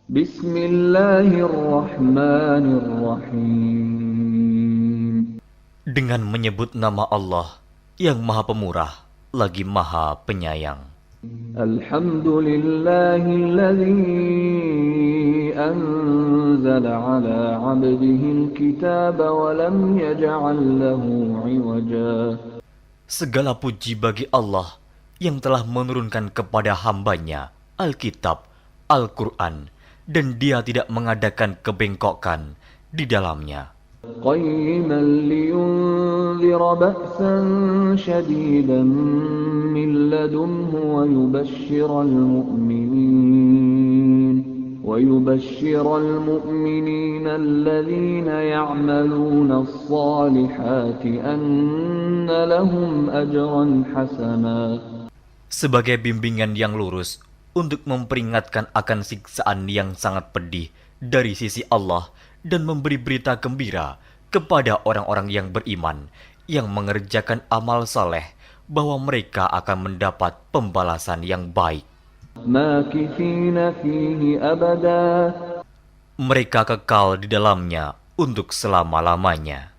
Bismillahirrahmanirrahim. Dengan menyebut nama Allah yang Maha Pemurah lagi Maha Penyayang. Alhamdulillahilladzi anzala ala 'abdihi al-kitaba wa lam yaj'al lahu 'iwaja. Segala puji bagi Allah yang telah menurunkan kepada hambanya Alkitab, Al-Quran, dan dia tidak mengadakan kebengkokan di dalamnya. Qayyiman liyunzira ba'san shadidan min ladunhu ويبشر المؤمنين الذين يعملون الصالحات أن لهم أجرا حسنا. Sebagai bimbingan yang lurus untuk memperingatkan akan siksaan yang sangat pedih dari sisi Allah dan memberi berita gembira kepada orang-orang yang beriman yang mengerjakan amal saleh bahwa mereka akan mendapat pembalasan yang baik. Makithina fihi abada. Mereka kekal di dalamnya untuk selama-lamanya.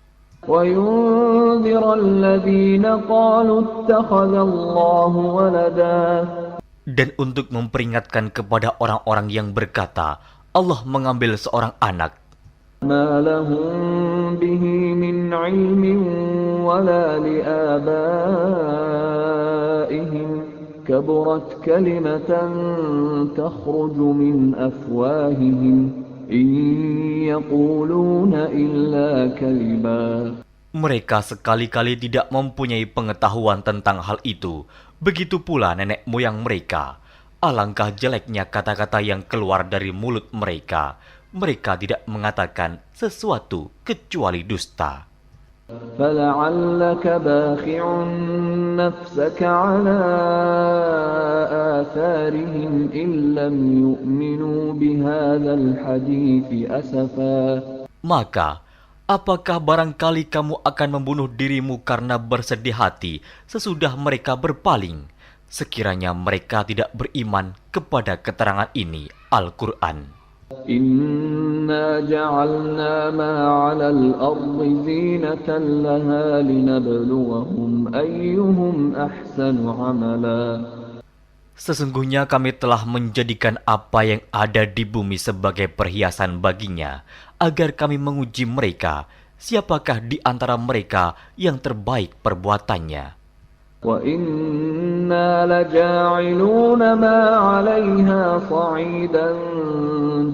Wa yunzira alladhina qalu ittakhadha Allahu walada. Dan untuk memperingatkan kepada orang-orang yang berkata, Allah mengambil seorang anak. Ma lahum bihi min ilmin wala liabaihim. كبرت كلمة تخرج من أفواههم إن يقولون إلا كذبا. Mereka sekali-kali tidak mempunyai pengetahuan tentang hal itu. Begitu pula nenek moyang mereka. Alangkah jeleknya kata-kata yang keluar dari mulut mereka. Mereka tidak mengatakan sesuatu kecuali dusta. فَلَعَلَّكَ بَاخِعٌ نَفْسَكَ عَلَىٰ آثَارِهِمْ إِن لَّمْ يُؤْمِنُوا بِهَٰذَا الْحَدِيثِ أَسَفًا. Maka, apakah barangkali kamu akan membunuh dirimu karena bersedih hati sesudah mereka berpaling, sekiranya mereka tidak beriman kepada keterangan ini, Al-Quran. Inna ja'alna ma 'alal ardi zinatan laha linabluwahum ayyuhum ahsanu 'amala. Sesungguhnya kami telah menjadikan apa yang ada di bumi sebagai perhiasan baginya, agar kami menguji mereka, siapakah di antara mereka yang terbaik perbuatannya. Wa inna laja'iluna ma 'alayha sa'idan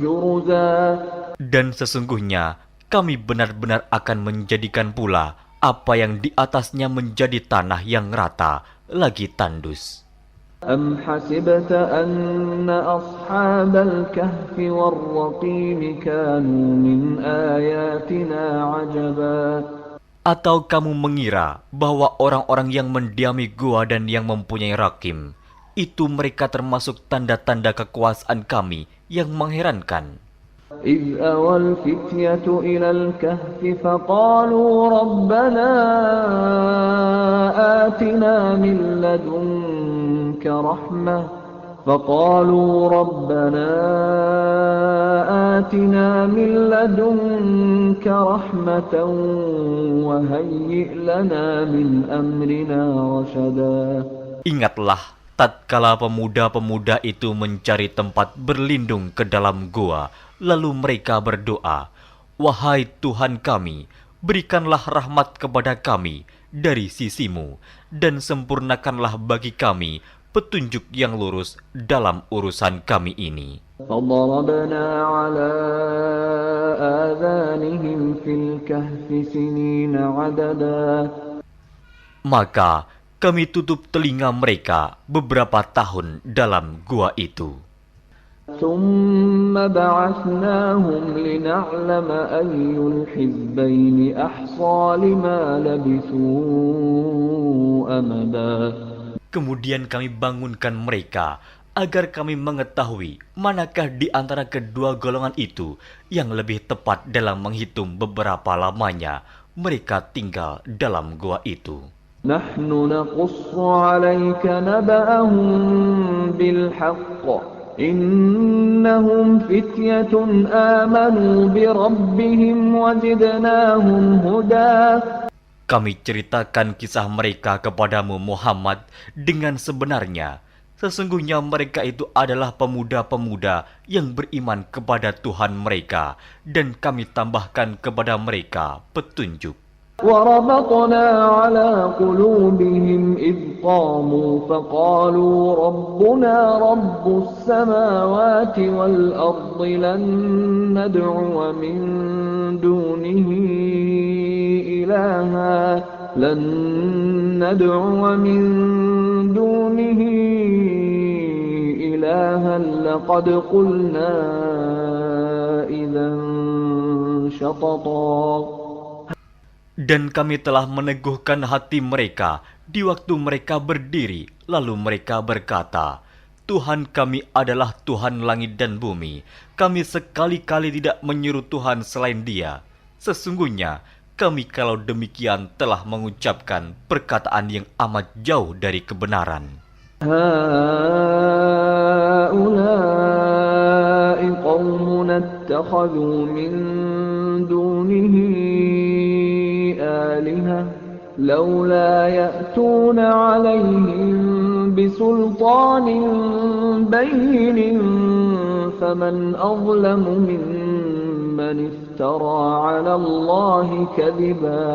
juruza. Dan sesungguhnya kami benar-benar akan menjadikan pula apa yang di atasnya menjadi tanah yang rata lagi tandus. Am hasibta anna ashabal kahfi war-raqim kanu min ayatina 'ajaba. Atau kamu mengira bahwa orang-orang yang mendiami gua dan yang mempunyai rakim, itu mereka termasuk tanda-tanda kekuasaan kami yang mengherankan. إذ أوى الفتية إلى الكهف فقالوا ربنا آتنا من لدنك رحمة وهيئ لنا من أمرنا رشدا. Ingatlah tatkala pemuda-pemuda itu mencari tempat berlindung ke dalam gua, lalu mereka berdoa, "Wahai Tuhan kami, berikanlah rahmat kepada kami dari sisimu, dan sempurnakanlah bagi kami petunjuk yang lurus dalam urusan kami ini." فضربنا على آذانهم في الكهف سنين عددا. Maka kami tutup telinga mereka beberapa tahun dalam gua itu. ثم بعثناهم لنعلم أي الحزبين أحصى لما لبثوا أمدا. Kemudian kami bangunkan mereka agar kami mengetahui manakah di antara kedua golongan itu yang lebih tepat dalam menghitung beberapa lamanya mereka tinggal dalam gua itu. نحن نقص عليك نبأهم بالحق إنهم فتية آمنوا بربهم وزدناهم هدى. Kami ceritakan kisah mereka kepadamu Muhammad dengan sebenarnya. Sesungguhnya mereka itu adalah pemuda-pemuda yang beriman kepada Tuhan mereka, dan kami tambahkan kepada mereka petunjuk. وربطنا على قلوبهم إذ قاموا فقالوا ربنا رب السماوات والأرض لن ندعو من دونه إلها لقد قلنا إذا شططا. Dan kami telah meneguhkan hati mereka di waktu mereka berdiri, lalu mereka berkata, Tuhan kami adalah Tuhan langit dan bumi. Kami sekali-kali tidak menyeru Tuhan selain Dia. Sesungguhnya kami kalau demikian telah mengucapkan perkataan yang amat jauh dari kebenaran. هؤلاء قومنا اتخذوا من دونه آلهة لولا يأتون عليهم بسلطان بين فمن أظلم ممن افترى على الله كذبا.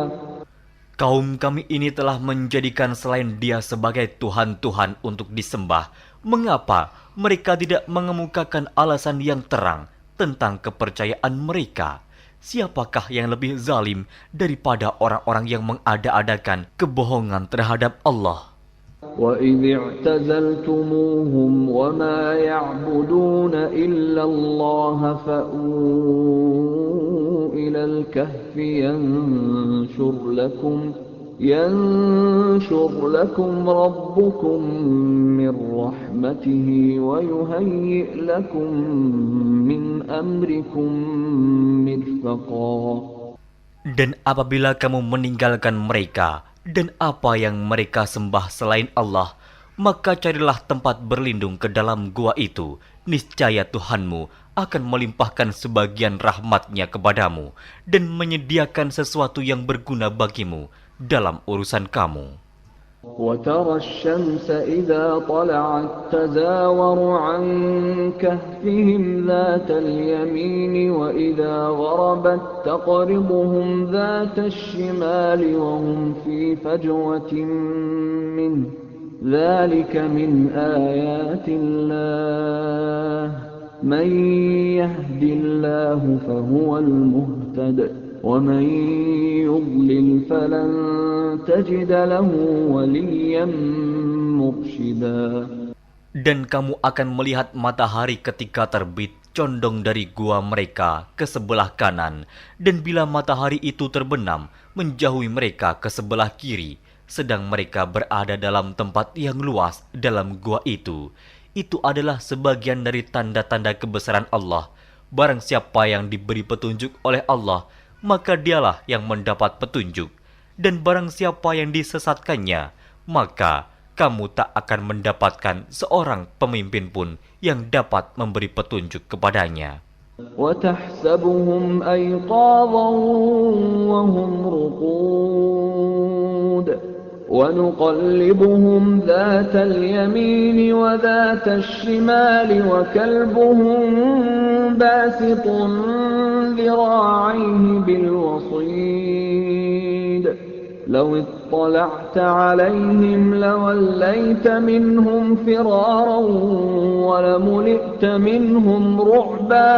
Kaum kami ini telah menjadikan selain Dia sebagai Tuhan-Tuhan untuk disembah. Mengapa mereka tidak mengemukakan alasan yang terang tentang kepercayaan mereka? Siapakah yang lebih zalim daripada orang-orang yang mengada-adakan kebohongan terhadap Allah? وَإِذِ اعْتَزَلْتُمُوهُمْ وَمَا يَعْبُدُونَ إِلَّا اللَّهَ فَأْوُوا إِلَى الْكَهْفِ يَنشُرْ لَكُمْ رَبُّكُمْ مِنْ رَحْمَتِهِ وَيُهَيِّئْ لَكُمْ مِنْ أَمْرِكُمْ مِرْفَقًا. Dan apabila kamu meninggalkan mereka dan apa yang mereka sembah selain Allah, maka carilah tempat berlindung ke dalam gua itu. Niscaya Tuhanmu akan melimpahkan sebagian rahmatnya kepadamu dan menyediakan sesuatu yang berguna bagimu dalam urusan kamu. وَتَرَى الشَّمْسَ إِذَا طَلَعَتْ تَزَاوَرُ عَنْ كَهْفِهِمْ ذَاتَ الْيَمِينِ وَإِذَا غَرَبَتْ تَقْرِضُهُمْ ذَاتَ الشِّمَالِ وَهُمْ فِي فَجْوَةٍ مِّنْهُ ذَلِكَ مِنْ آيَاتِ اللَّهِ مَنْ يَهْدِ اللَّهُ فَهُوَ الْمُهْتَدِ وَمَنْ يُضْلِلْ فَلَنْ تَجِدَ لَهُ وَلِيًّا مُرْشِدًا. Dan kamu akan melihat matahari ketika terbit condong dari gua mereka ke sebelah kanan, dan bila matahari itu terbenam menjauhi mereka ke sebelah kiri, sedang mereka berada dalam tempat yang luas dalam gua itu. Itu adalah sebagian dari tanda-tanda kebesaran Allah. Barang siapa yang diberi petunjuk oleh Allah, maka dialah yang mendapat petunjuk. Dan barang siapa yang disesatkannya, maka kamu tak akan mendapatkan seorang pemimpin pun yang dapat memberi petunjuk kepadanya. وَتَحْسَبُهُمْ أَيْقَاظًا وَهُمْ رُقُودٌ وَنُقَلِّبُهُمْ ذَاتَ الْيَمِينِ وَذَاتَ الشِّمَالِ وَكَلْبُهُمْ بَاسِطٌ ذِرَاعَيْهِ بِالْوَصِيدِ لَوِ اطَّلَعْتَ عَلَيْهِمْ لَوَلَّيْتَ مِنْهُمْ فِرَارًا وَلَمُلِئْتَ مِنْهُمْ رُعْبًا.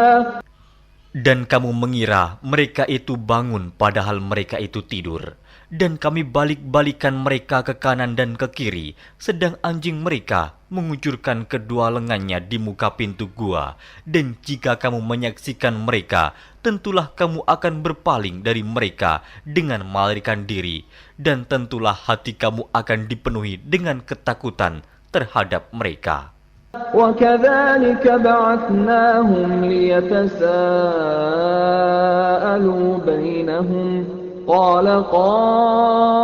Dan kamu mengira mereka itu bangun padahal mereka itu tidur. Dan kami balik-balikan mereka ke kanan dan ke kiri, sedang anjing mereka mengucurkan kedua lengannya di muka pintu gua. Dan jika kamu menyaksikan mereka, tentulah kamu akan berpaling dari mereka dengan melarikan diri. Dan tentulah hati kamu akan dipenuhi dengan ketakutan terhadap mereka. وَكَذَلِكَ بَعَثْنَاهُمْ لِيَتَسَاءَلُوا بَيْنَهُمْ قَالَ قَائِلٌ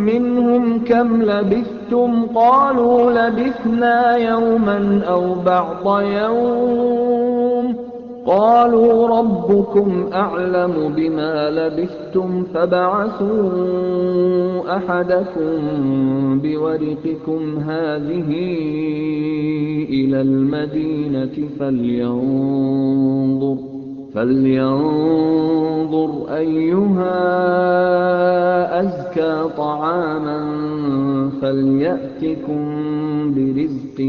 مِّنْهُمْ كَمْ لَبِثْتُمْ لبثتم قالوا لبثنا يوما أو بعض يوم قالوا ربكم أعلم بما لبثتم فابعثوا أحدكم بورقكم هذه إلى المدينة فلينظر أيها أزكى طعاما فليأتكم برزق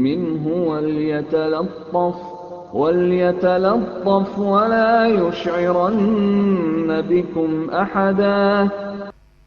منه وليتلطف ولا يشعرن بكم أحدا.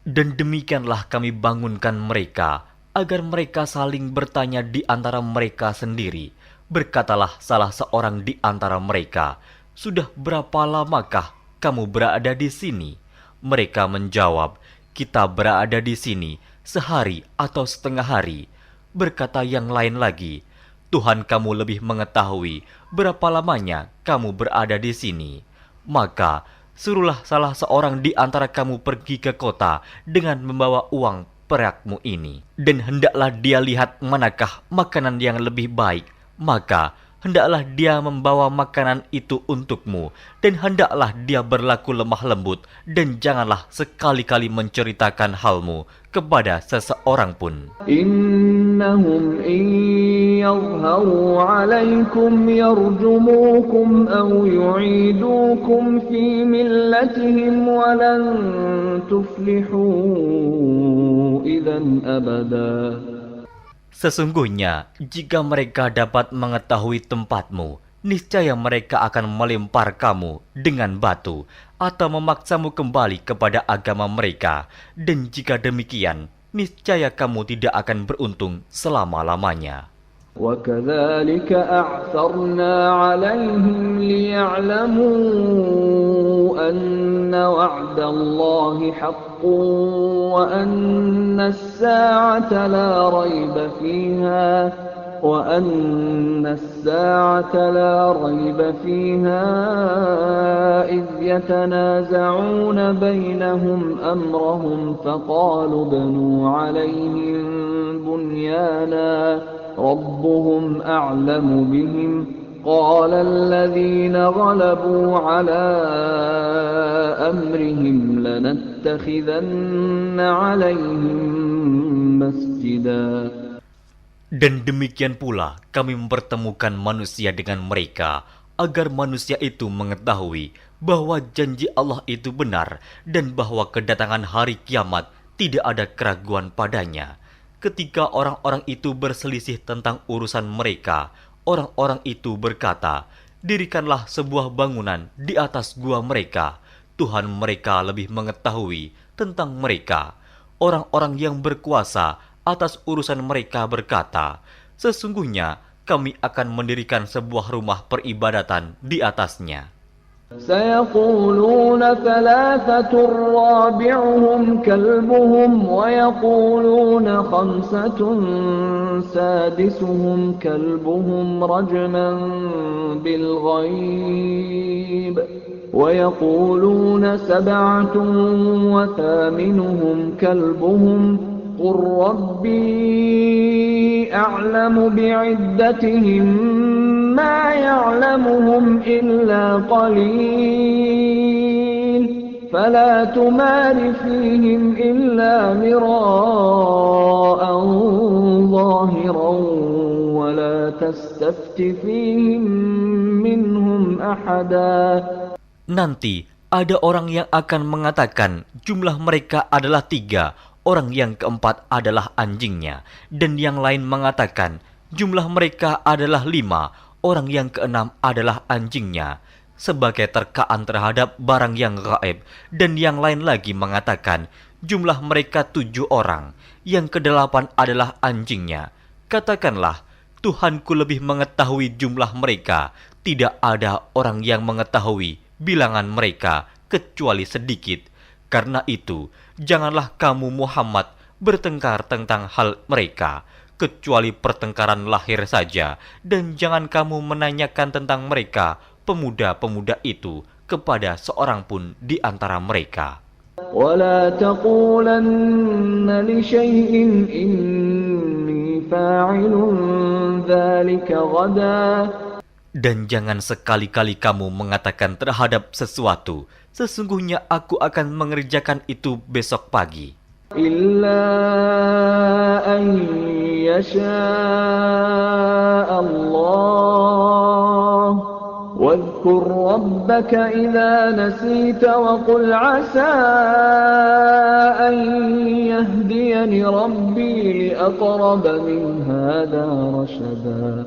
Dan demikianlah kami bangunkan mereka, agar mereka saling bertanya di antara mereka sendiri. Berkatalah salah seorang di antara mereka, "Sudah berapa lamakah kamu berada di sini?" Mereka menjawab, "Kita berada di sini sehari atau setengah hari." Berkata yang lain lagi, "Tuhan kamu lebih mengetahui berapa lamanya kamu berada di sini. Maka suruhlah salah seorang di antara kamu pergi ke kota dengan membawa uang perakmu ini, dan hendaklah dia lihat manakah makanan yang lebih baik, maka hendaklah dia membawa makanan itu untukmu, dan hendaklah dia berlaku lemah lembut, dan janganlah sekali-kali menceritakan halmu kepada seseorang pun. Innahum in yadhharu 'alaykum yarjumukum aw yu'idukum fi millatihim wa lan tuflihu idzan abada. Sesungguhnya, jika mereka dapat mengetahui tempatmu, niscaya mereka akan melempar kamu dengan batu atau memaksamu kembali kepada agama mereka. Dan jika demikian, niscaya kamu tidak akan beruntung selama-lamanya. وَكَذَلِكَ أَعْثَرْنَا عَلَيْهِمْ لِيَعْلَمُوا أَنَّ وَعْدَ اللَّهِ حَقٌّ وَأَنَّ السَّاعَةَ لَا رَيْبَ فِيهَا إِذْ يَتَنَازَعُونَ بَيْنَهُمْ أَمْرَهُمْ فَقَالُوا ابْنُوا عَلَيْهِمْ بُنْيَانًا رَبُّهُمْ أَعْلَمُ بِهِمْ قَالَ الَّذِينَ غَلَبُوا عَلَى أَمْرِهِمْ لَنَتَّخِذَنَّ عَلَيْهِمْ مَسْجِدًا. Dan demikian pula kami mempertemukan manusia dengan mereka, agar manusia itu mengetahui bahwa janji Allah itu benar, dan bahwa kedatangan hari kiamat tidak ada keraguan padanya. Ketika orang-orang itu berselisih tentang urusan mereka, orang-orang itu berkata, "Dirikanlah sebuah bangunan di atas gua mereka. Tuhan mereka lebih mengetahui tentang mereka." Orang-orang yang berkuasa atas urusan mereka berkata, "Sesungguhnya kami akan mendirikan sebuah rumah peribadatan di atasnya." سيقولون ثلاثة رابعهم كلبهم ويقولون خمسة سادسهم كلبهم رجما بالغيب ويقولون سبعة وثامنهم كلبهم قل ربي أعلم بعدتهم ما يعلمهم إلا قليل فلا تمار فيهم إلا مراء ظاهرا ولا تستفت فيهم منهم أحدا. Nanti ada orang yang akan mengatakan jumlah mereka adalah 3, orang yang keempat adalah anjingnya, dan yang lain mengatakan jumlah mereka adalah 5, orang yang keenam adalah anjingnya, sebagai terkaan terhadap barang yang gaib. Dan yang lain lagi mengatakan jumlah mereka 7 orang, yang ke-8 adalah anjingnya. Katakanlah, Tuhanku lebih mengetahui jumlah mereka, tidak ada orang yang mengetahui bilangan mereka kecuali sedikit. Karena itu, janganlah kamu Muhammad bertengkar tentang hal mereka, kecuali pertengkaran lahir saja, dan jangan kamu menanyakan tentang mereka, pemuda-pemuda itu, kepada seorang pun di antara mereka. ولا تقولن لشيء إني فاعل ذلك غدا. Dan jangan sekali-kali kamu mengatakan terhadap sesuatu, sesungguhnya aku akan mengerjakan itu besok pagi. إلا أن يشاء الله واذكر ربك إذا نسيت وقل عسى أن يهديني ربي لأقرب من هذا رشدا.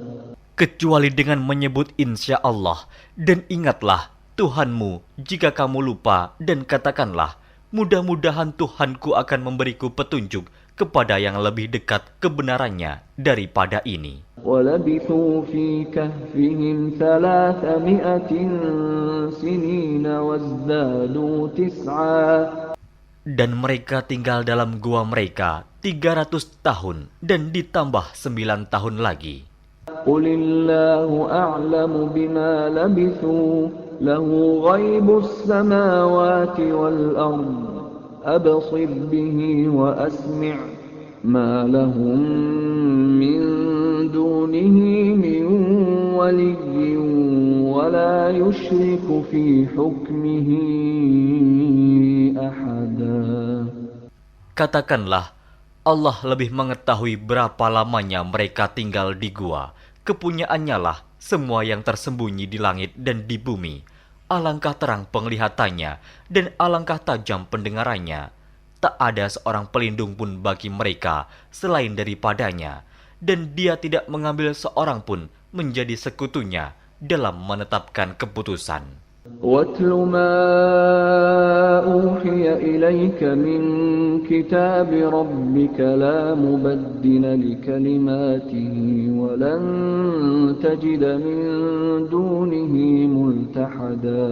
Kecuali dengan menyebut insya Allah, dan ingatlah Tuhanmu jika kamu lupa, dan katakanlah, mudah-mudahan Tuhanku akan memberiku petunjuk kepada yang lebih dekat kebenarannya daripada ini. وَلَبِثُوا فِي كَهْفِهِمْ 300 سِنِينَ وَازْدَادُوا 9. Dan mereka tinggal dalam gua mereka 300 tahun dan ditambah 9 tahun lagi. قُلِ اللَّهُ أَعْلَمُ بِمَا لَبِثُوا لَهُ غَيْبُ السَّمَاوَاتِ وَالْأَرْضِ أَبْصِرْ بِهِ وَأَسْمِعْ مَا لَهُم مِّن دُونِهِ مِن وَلِيٍّ وَلَا يُشْرِكُ فِي حُكْمِهِ أَحَدًا. Katakanlah, Allah lebih mengetahui berapa lamanya mereka tinggal di gua. Kepunyaannya lah semua yang tersembunyi di langit dan di bumi. Alangkah terang penglihatannya dan alangkah tajam pendengarannya. Tak ada seorang pelindung pun bagi mereka selain daripadanya. Dan dia tidak mengambil seorang pun menjadi sekutunya dalam menetapkan keputusan. وَاتْلُ مَا أُوحِيَ إِلَيْكَ مِنْ كِتَابِ رَبِّكَ لَا مُبَدِّلَ لِكَلِمَاتِهِ وَلَنْ تَجِدَ مِنْ دُونِهِ مُلْتَحَدًا.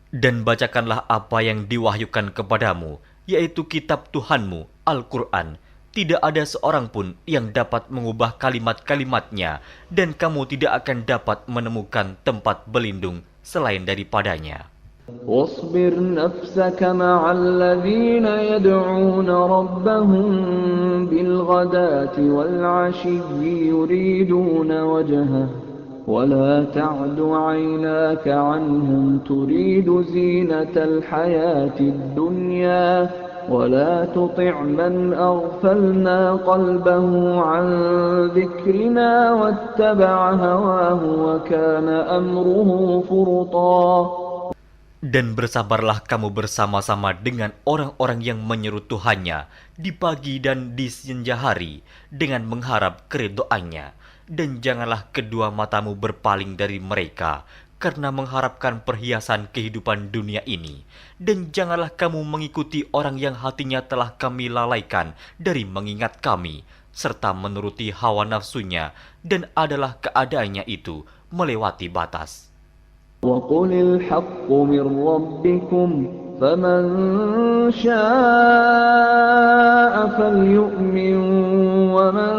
Dan bacakanlah apa yang diwahyukan kepadamu, yaitu kitab Tuhanmu, Al-Quran. Tidak ada seorang pun yang dapat mengubah kalimat-kalimatnya, dan kamu tidak akan dapat menemukan tempat berlindung selain daripadanya. واصبر نفسك مع الذين يدعون ربهم بالغداة والعشي يريدون وجهه ولا تعد عيناك عنهم تريد زينة الحياة الدنيا ولا تطع من أغفلنا قلبه عن ذكرنا واتبع هواه وكان أمره فرطا. Dan bersabarlah kamu bersama-sama dengan orang-orang yang menyeru Tuhannya di pagi dan di senja hari dengan mengharap keridhaannya. Dan janganlah kedua matamu berpaling dari mereka karena mengharapkan perhiasan kehidupan dunia ini. Dan janganlah kamu mengikuti orang yang hatinya telah kami lalaikan dari mengingat kami, serta menuruti hawa nafsunya, dan adalah keadaannya itu melewati batas. وَقُلِ الْحَقُّ مِنْ رَبِّكُمْ فَمَنْ شَاءَ فَلْيُؤْمِنْ وَمَنْ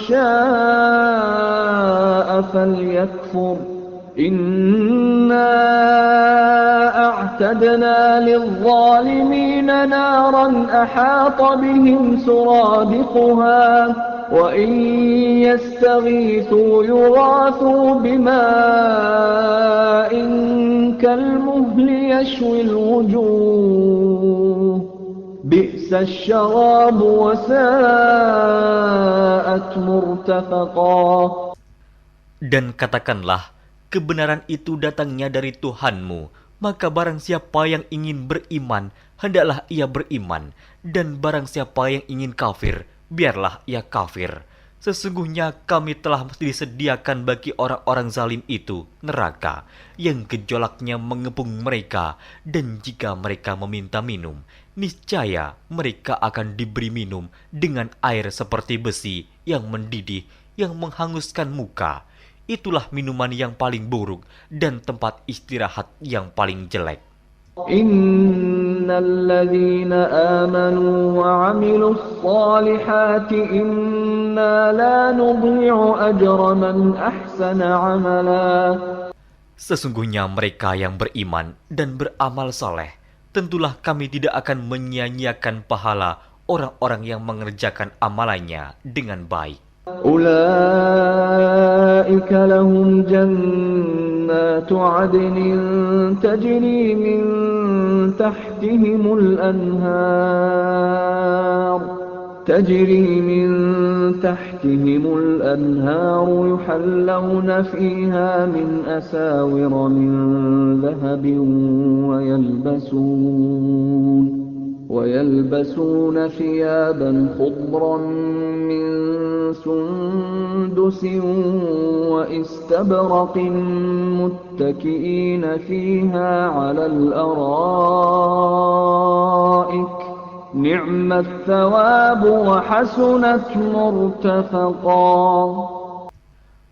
شَاءَ فَلْيَكْفُرْ إِنَّا أَعْتَدْنَا لِلظَّالِمِينَ نَارًا أَحَاطَ بِهِمْ سُرَادِقُهَا وَإِنْ يَسْتَغِيثُوا يُغَاثُوا بِمَاءٍ كَالْمُهْلِ يَشْوِي الْوُجُوهَ بِئْسَ الشَّرَابُ وَسَاءَتْ مُرْتَفَقًا. Dan katakanlah, kebenaran itu datangnya dari Tuhanmu, maka barang siapa yang ingin beriman, hendaklah ia beriman, dan barang siapa yang ingin kafir, biarlah ia kafir. Sesungguhnya kami telah disediakan bagi orang-orang zalim itu neraka, yang gejolaknya mengepung mereka, dan jika mereka meminta minum, niscaya mereka akan diberi minum dengan air seperti besi yang mendidih, yang menghanguskan muka. Itulah minuman yang paling buruk dan tempat istirahat yang paling jelek. Innalladzina amanu wa 'amilus solihati inna la nudhi'u ajra man ahsana 'amala. Sesungguhnya mereka yang beriman dan beramal saleh, tentulah kami tidak akan menyia-nyiakan pahala orang-orang yang mengerjakan amalannya dengan baik. أولئك لهم جنات عدن تجري من تحتهم الأنهار يحلون فيها من أساور من ذهب ويلبسون ثيابا خضرا من سندس واستبرق متكئين فيها على الأرائك نعم الثواب وحسنت مرتفقا.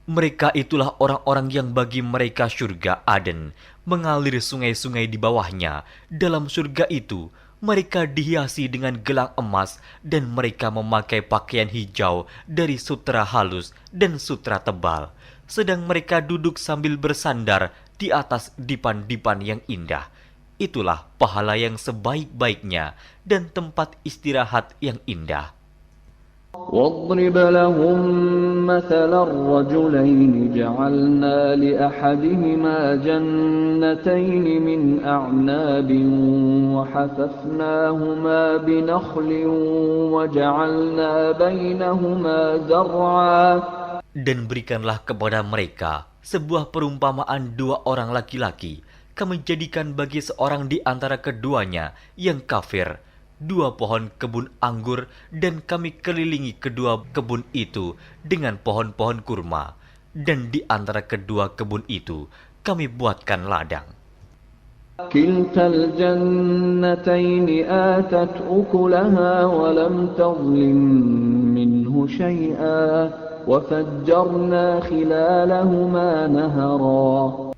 Mereka itulah orang-orang yang bagi mereka surga Aden, mengalir sungai-sungai di bawahnya. Dalam surga itu, mereka dihiasi dengan gelang emas dan mereka memakai pakaian hijau dari sutra halus dan sutra tebal. Sedang mereka duduk sambil bersandar di atas dipan-dipan yang indah. Itulah pahala yang sebaik-baiknya dan tempat istirahat yang indah. واضرب لهم مثل الرجلين جعلنا لأحدهما جنتين من أعناب وحففناهما بنخل وجعلنا بينهما زرعا. Dan berikanlah kepada mereka sebuah perumpamaan dua orang laki-laki. Kami jadikan bagi seorang di antara keduanya yang kafir dua pohon kebun anggur, dan kami kelilingi kedua kebun itu dengan pohon-pohon kurma, dan di antara kedua kebun itu kami buatkan ladang. Kiltal jannataini atat ukulaha wa lam tadlim minhu syai'a wa fajjarna khilalahuma nahara.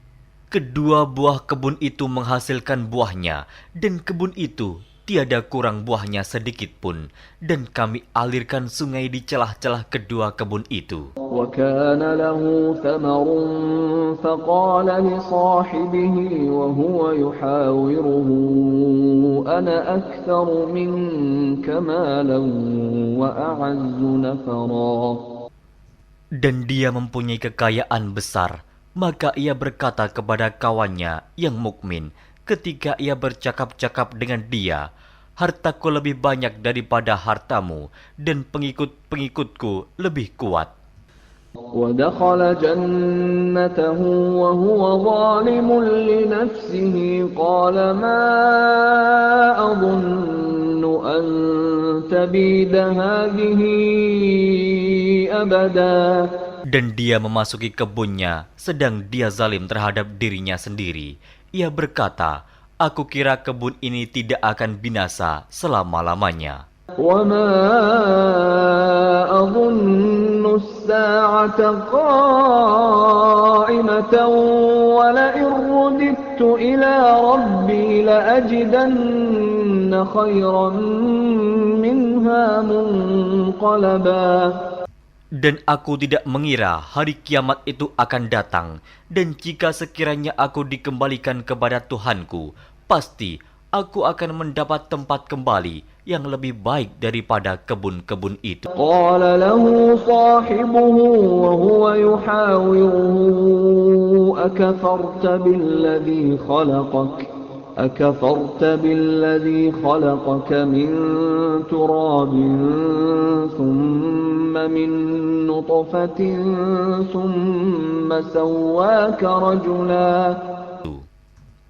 Kedua buah kebun itu menghasilkan buahnya, dan kebun itu tiada kurang buahnya sedikit pun, dan kami alirkan sungai di celah-celah kedua kebun itu. وَكَانَ لَهُ ثَمَرٌ فَقَالَ لِصَاحِبِهِ وَهُوَ يُحَاوِرُهُ أَنَا أَكْثَرُ مِنكَ مَالًا وَأَعَزُّ نَفَرًا. Dan dia mempunyai kekayaan besar, maka ia berkata kepada kawannya yang mukmin ketika ia bercakap-cakap dengan dia, hartaku lebih banyak daripada hartamu, dan pengikut-pengikutku lebih kuat. وَدَخَلَ جَنَّتَهُ وَهُوَ ظَالِمٌ لِنَفْسِهِ قَالَ مَا أَظُنُّ أَن تَبِيدَ هَٰذِهِ أَبَدًا. Dan dia memasuki kebunnya, sedang dia zalim terhadap dirinya sendiri. Ia berkata, aku kira kebun ini tidak akan binasa selama-lamanya. وَمَا أَظُنُّ السَّاعَةَ قَائِمَةً وَلَئِن رُّدِدتُّ إِلَىٰ رَبِّي لَأَجِدَنَّ خَيْرًا مِّنْهَا مُنقَلَبًا. Dan aku tidak mengira hari kiamat itu akan datang, dan jika sekiranya aku dikembalikan kepada Tuhanku, pasti aku akan mendapat tempat kembali yang lebih baik daripada kebun-kebun itu. Qala lahu sahibuhu wa huwa yuhawiruhu akafarta billadhi khalaqak khalaqaka min turabin thumma min nutfatin thumma sawwaka rajula.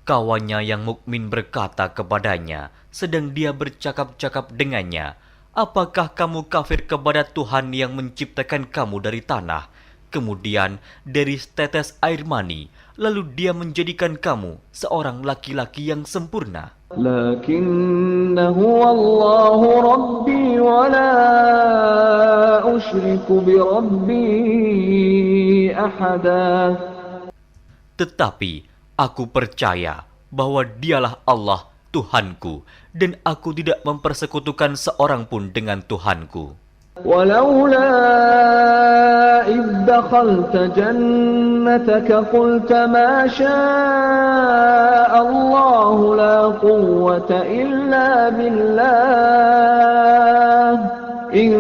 Kawannya yang mukmin berkata kepadanya, sedang dia bercakap-cakap dengannya, apakah kamu kafir kepada Tuhan yang menciptakan kamu dari tanah, kemudian dari setetes air mani, lalu dia menjadikan kamu seorang laki-laki yang sempurna? Lakinnahu Allahu Rabbi wa la usyriku bi Rabbi ahada. Tetapi aku percaya bahwa dialah Allah Tuhanku, dan aku tidak mempersekutukan seorang pun dengan Tuhanku. Walaula idh dakhalta jannah إنك قلت ما شاء الله لا قوة إلا بالله إن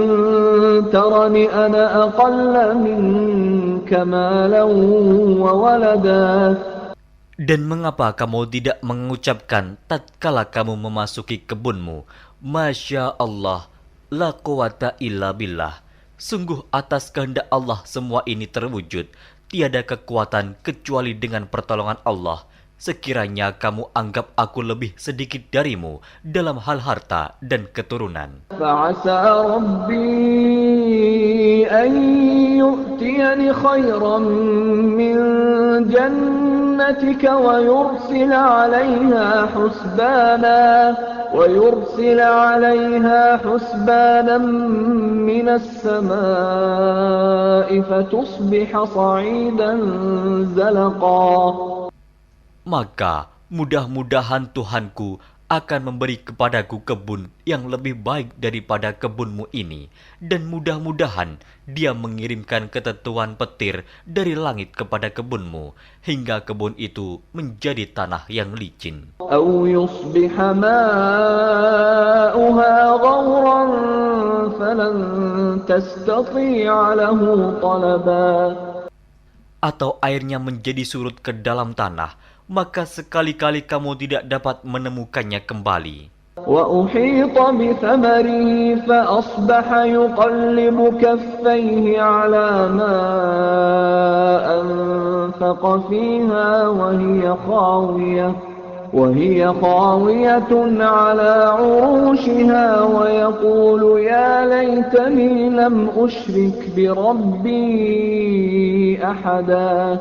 ترني أنا أقل منك مالا وولدا. Dan mengapa kamu tidak mengucapkan tatkala kamu memasuki kebunmu, Masya Allah, la quwata illa billah. Sungguh atas kehendak Allah semua ini terwujud. Tiada kekuatan kecuali dengan pertolongan Allah. Sekiranya kamu anggap aku lebih sedikit darimu dalam hal harta dan keturunan. فعسى ربي أن يؤتيني خيرا من جنتك ويرسل عليها حسبانا من السماء فتصبح صعيدا زلقا. Maka mudah-mudahan Tuhanku akan memberi kepadaku kebun yang lebih baik daripada kebunmu ini, dan mudah-mudahan Dia mengirimkan ketentuan petir dari langit kepada kebunmu, hingga kebun itu menjadi tanah yang licin. أو يصبح ماؤها غورا فلن تستطيع له طلبا. Atau airnya menjadi surut ke dalam tanah, maka sekali-kali kamu tidak dapat menemukannya kembali. وأحيط بثمره فأصبح يقلب كفيه على ما أنفق فيها وهي خاوية على عروشها ويقول يا ليتني لم أشرك بربي أحدا.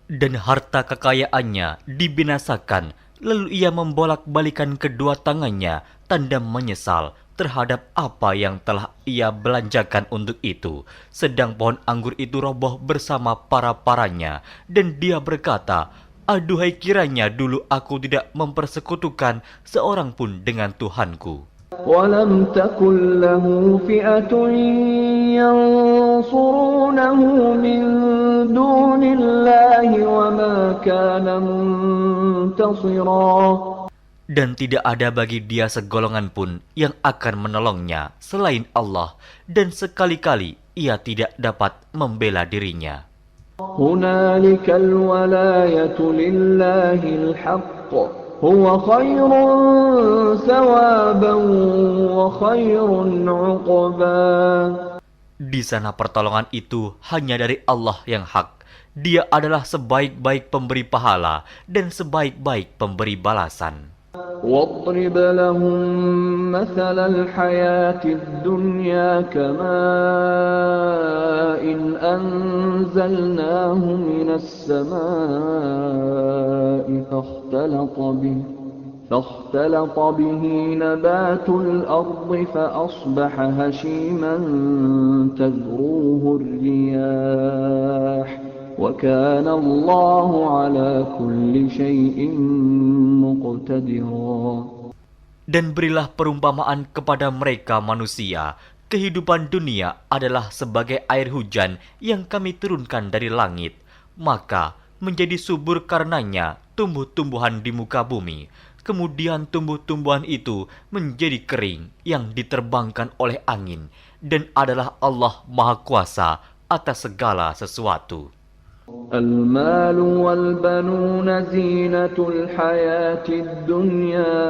Dan harta kekayaannya dibinasakan, lalu ia membolak-balikan kedua tangannya, tanda menyesal terhadap apa yang telah ia belanjakan untuk itu. Sedang pohon anggur itu roboh bersama para-paranya, dan dia berkata, aduhai kiranya dulu aku tidak mempersekutukan seorang pun dengan Tuhanku. ولم تكن له فئة ينصرونه من دون الله وما كان منتصرا. Dan tidak ada bagi dia segolongan pun yang akan menolongnya selain Allah, dan sekali-kali ia tidak dapat membela dirinya. هنالك الولاية لله الحق هو خير ثوابا وخير عقبا. Di sana pertolongan itu hanya dari Allah yang hak. Dia adalah sebaik-baik pemberi pahala dan sebaik-baik pemberi balasan. واضرب لهم مثل الحياة الدنيا كماء أنزلناه من السماء فاختلط به نبات الأرض فأصبح هشيما تذروه الرياح وكان الله على كل شيء مقتدرا. Dan berilah perumpamaan kepada mereka manusia. Kehidupan dunia adalah sebagai air hujan yang kami turunkan dari langit. Maka menjadi subur karenanya tumbuh-tumbuhan di muka bumi. Kemudian tumbuh-tumbuhan itu menjadi kering yang diterbangkan oleh angin. Dan adalah Allah Maha Kuasa atas segala sesuatu. المال والبنون زينة الحياة الدنيا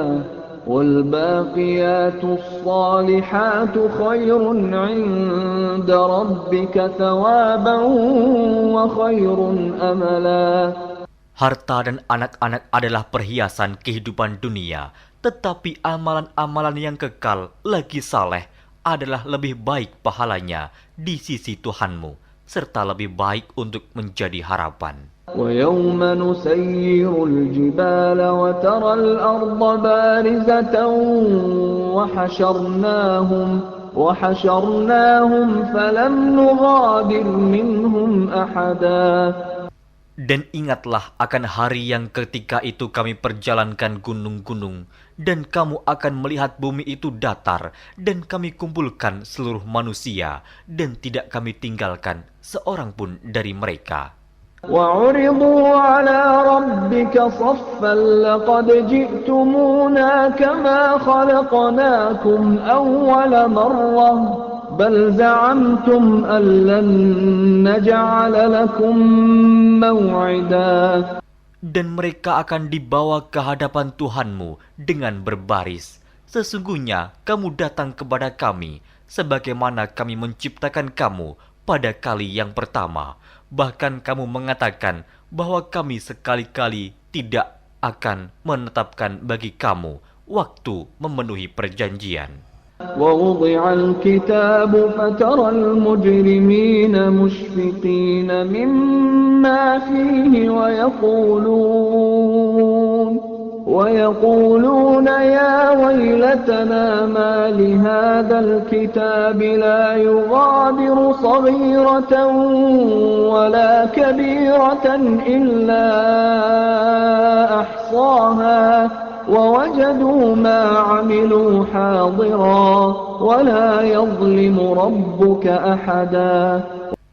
والباقيات الصالحات خير عند ربك ثوابا وخير أملا. Harta dan anak-anak adalah perhiasan kehidupan dunia, tetapi amalan-amalan yang kekal lagi saleh adalah lebih baik pahalanya di sisi Tuhanmu, serta lebih baik untuk menjadi harapan. ويوم نسير الجبال وترى الأرض بارزة وحشرناهم فلم نغادر منهم أحدا. Dan ingatlah akan hari yang ketika itu kami perjalankan gunung-gunung, dan kamu akan melihat bumi itu datar, dan kami kumpulkan seluruh manusia, dan tidak kami tinggalkan seorang pun dari mereka. وعرضوا على ربك صفا لقد جئتمونا كما خلقناكم أول مرة بل زعمتم أن لن نجعل لكم موعدا. Dan mereka akan dibawa ke hadapan Tuhanmu dengan berbaris. Sesungguhnya kamu datang kepada kami, sebagaimana kami menciptakan kamu pada kali yang pertama. Bahkan kamu mengatakan bahwa kami sekali-kali tidak akan menetapkan bagi kamu waktu memenuhi perjanjian. ووضع الكتاب فترى المجرمين مشفقين مما فيه ويقولون يا ويلتنا ما لهذا الكتاب لا يغادر صغيرة ولا كبيرة إلا أحصاها ووجدوا ما عملوا حاضرا ولا يظلم ربك أحدا.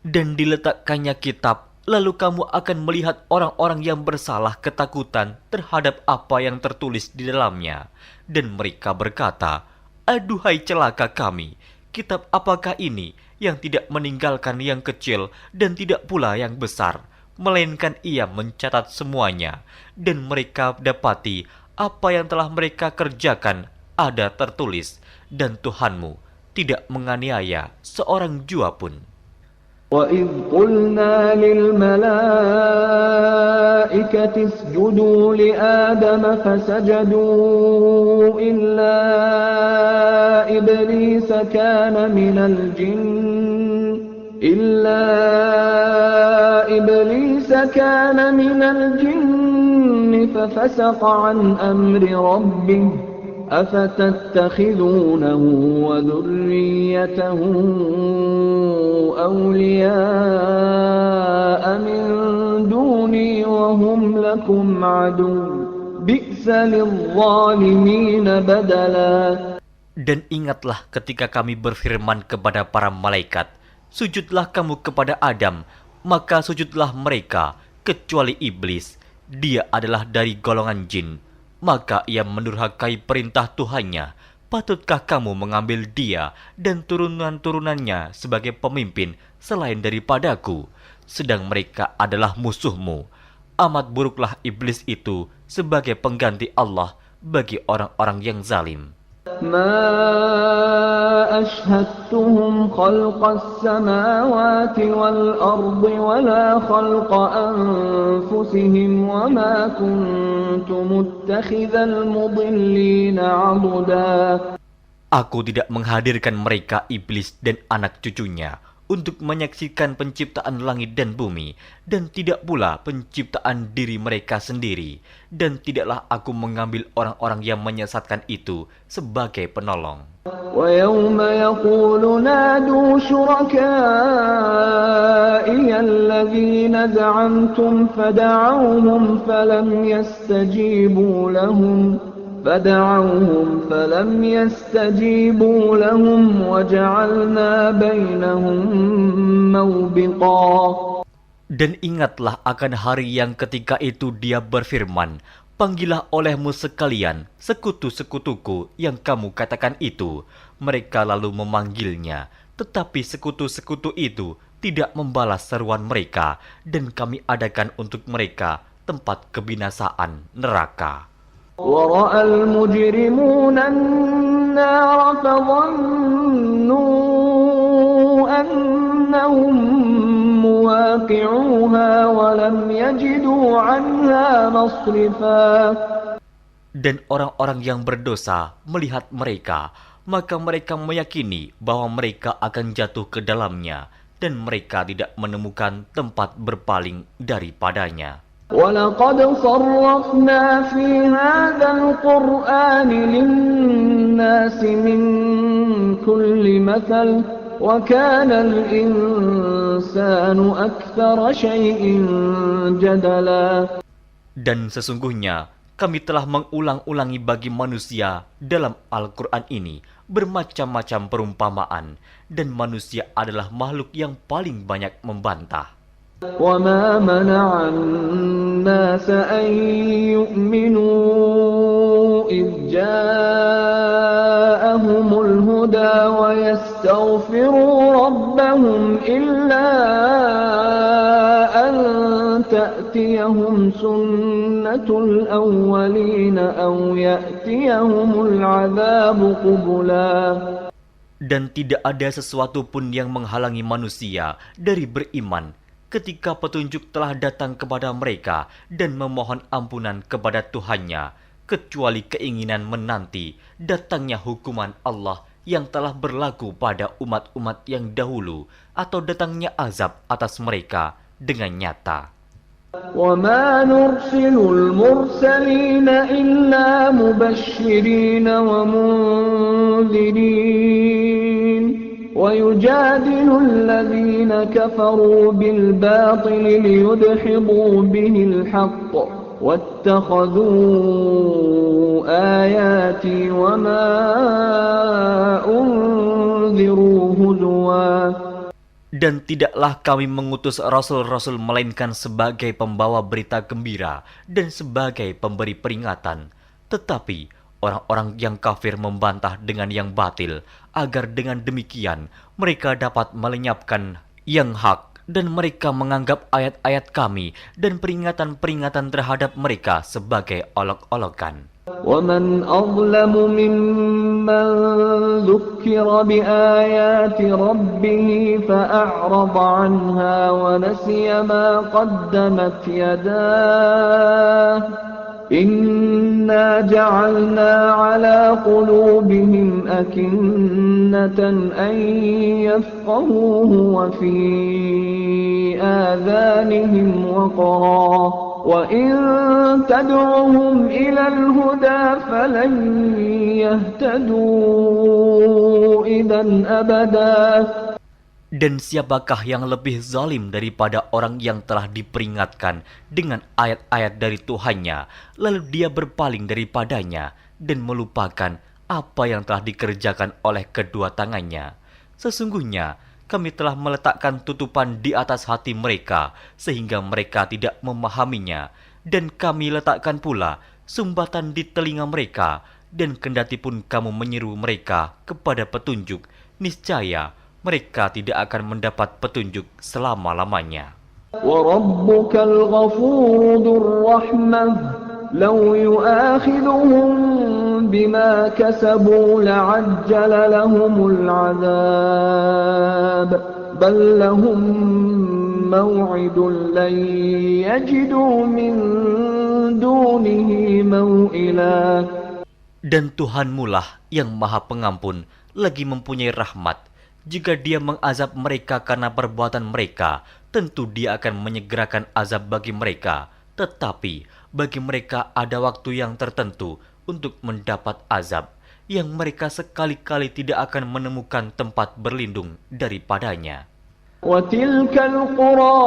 Dan diletakkannya kitab, lalu kamu akan melihat orang-orang yang bersalah ketakutan terhadap apa yang tertulis di dalamnya. Dan mereka berkata, aduhai celaka kami, kitab apakah ini yang tidak meninggalkan yang kecil dan tidak pula yang besar, melainkan ia mencatat semuanya. Dan mereka dapati apa yang telah mereka kerjakan ada tertulis, dan Tuhanmu tidak menganiaya seorang jua pun. وَإِذْ قُلْنَا لِلْمَلَائِكَةِ اسْجُدُوا لِآدَمَ فَسَجَدُوا إِلَّا إِبْلِيسَ كَانَ مِنَ الْجِنِّ فَفَسَقَ عَنْ أَمْرِ رَبِّهِ أَفَتَتَّخِذُونَهُ وَذُرِّيَّتَهُ أَوْلِيَاءَ مِنْ دُونِي وَهُمْ لَكُمْ عَدُوٌّ بِئْسَ لِلظَّالِمِينَ بَدَلًا. Dan ingatlah ketika kami berfirman kepada para malaikat, sujudlah kamu kepada Adam, maka sujudlah mereka, kecuali iblis. Dia adalah dari golongan jin. Maka ia mendurhakai perintah Tuhannya. Patutkah kamu mengambil dia dan turunan-turunannya sebagai pemimpin selain daripadaku? Sedang mereka adalah musuhmu. Amat buruklah iblis itu sebagai pengganti Allah bagi orang-orang yang zalim. ما أشهدتهم خلق السماوات والأرض ولا خلق أنفسهم وما كنت متخذ المضلين عضدا. Aku tidak menghadirkan mereka iblis dan anak cucunya untuk menyaksikan penciptaan langit dan bumi, dan tidak pula penciptaan diri mereka sendiri, dan tidaklah aku mengambil orang-orang yang menyesatkan itu sebagai penolong. وَيَوْمَ يَقُولُ نَادُوا شُرَكَائِيَ الَّذِينَ زَعَمْتُمْ فَدَعَوْهُمْ فَلَمْ يَسْتَجِيبُوا لَهُمْ وَجَعَلْنَا بَيْنَهُمْ مَوْبِقًا. Dan ingatlah akan hari yang ketika itu dia berfirman, panggillah olehmu sekalian sekutu-sekutuku yang kamu katakan itu. Mereka lalu memanggilnya, tetapi sekutu-sekutu itu tidak membalas seruan mereka, dan kami adakan untuk mereka tempat kebinasaan neraka. وَرَأَى الْمُجْرِمُونَ النَّارَ فَظَنُّوا أَنَّهُمْ مُوَاقِعُوهَا وَلَمْ يَجِدُوا عَنْهَا مَصْرِفًا. Dan orang-orang yang berdosa melihat mereka, maka mereka meyakini bahwa mereka akan jatuh ke dalamnya, dan mereka tidak menemukan tempat berpaling daripadanya. وَلَقَدْ صَرَّفْنَا فِي هَذَا الْقُرْآنِ لِلنَّاسِ مِنْ كُلِّ مَثَلٍ وَكَانَ الْإِنْسَانُ أَكْثَرَ شَيْءٍ جَدَلًا. Dan sesungguhnya kami telah mengulang-ulangi bagi manusia dalam Al-Quran ini bermacam-macam perumpamaan, dan manusia adalah makhluk yang paling banyak membantah. وما منع الناس أن يؤمنوا إذ جاءهم الهدى ويستغفروا ربهم إلا أن تأتيهم سنة الأولين أو يأتيهم العذاب قبلا. Dan tidak ada sesuatu pun yang menghalangi manusia dari beriman ketika petunjuk telah datang kepada mereka dan memohon ampunan kepada Tuhannya, kecuali keinginan menanti datangnya hukuman Allah yang telah berlaku pada umat-umat yang dahulu atau datangnya azab atas mereka dengan nyata. وَمَا نُرْسِلُ الْمُرْسَلِينَ إِلَّا مُبَشِّرِينَ وَمُنذِرِينَ وَيُجَادِلُ الَّذِينَ كَفَرُوا بِالْبَاطِلِ لِيُدْحِضُوا بِهِ الْحَقَّ وَاتَّخَذُوا آيَاتِي وَمَا أُنذِرُوا هُزُوًا. Dan tidaklah kami mengutus rasul-rasul melainkan sebagai pembawa berita gembira dan sebagai pemberi peringatan. Tetapi orang-orang yang kafir membantah dengan yang batil, agar dengan demikian mereka dapat melenyapkan yang hak, dan mereka menganggap ayat-ayat kami dan peringatan-peringatan terhadap mereka sebagai olok-olokan. وَمَنْ أَظْلَمُ مِمَّنْ ذُكِّرَ بِآيَاتِ رَبِّهِ فَأَعْرَضَ عَنْهَا وَنَسِيَ مَا قَدَّمَتْ يَدَاهُ إِنَّا جَعَلْنَا عَلَى قُلُوبِهِمْ أَكِنَّةً أَنْ يَفْقَهُوهُ وَفِي آذَانِهِمْ وَقْرًا وَإِن تَدْعُهُمْ إِلَى الْهُدَى فَلَنْ يَهْتَدُوا إِذًا أَبَدًا. Dan siapakah yang lebih zalim daripada orang yang telah diperingatkan dengan ayat-ayat dari Tuhannya, lalu dia berpaling daripadanya dan melupakan apa yang telah dikerjakan oleh kedua tangannya. Sesungguhnya kami telah meletakkan tutupan di atas hati mereka sehingga mereka tidak memahaminya, dan kami letakkan pula sumbatan di telinga mereka, dan kendatipun kamu menyeru mereka kepada petunjuk, niscaya mereka tidak akan mendapat petunjuk selama-lamanya. وَرَبُّكَ الْغَفُورُ ذُو الرَّحْمَةِ لَوْ يُؤَاخِذُهُم بِمَا كَسَبُوا لَعَجَّلَ لَهُمُ الْعَذَابَ بَل لَّهُم مَّوْعِدٌ لَّن يَجِدُوا مِن دُونِهِ مَوْئِلًا. Dan Tuhanmulah yang Maha Pengampun, lagi mempunyai rahmat. Jika Dia mengazab mereka karena perbuatan mereka, tentu Dia akan menyegerakan azab bagi mereka. Tetapi bagi mereka ada waktu yang tertentu untuk mendapat azab, yang mereka sekali-kali tidak akan menemukan tempat berlindung daripadanya. وَتِلْكَ الْقُرَىٰ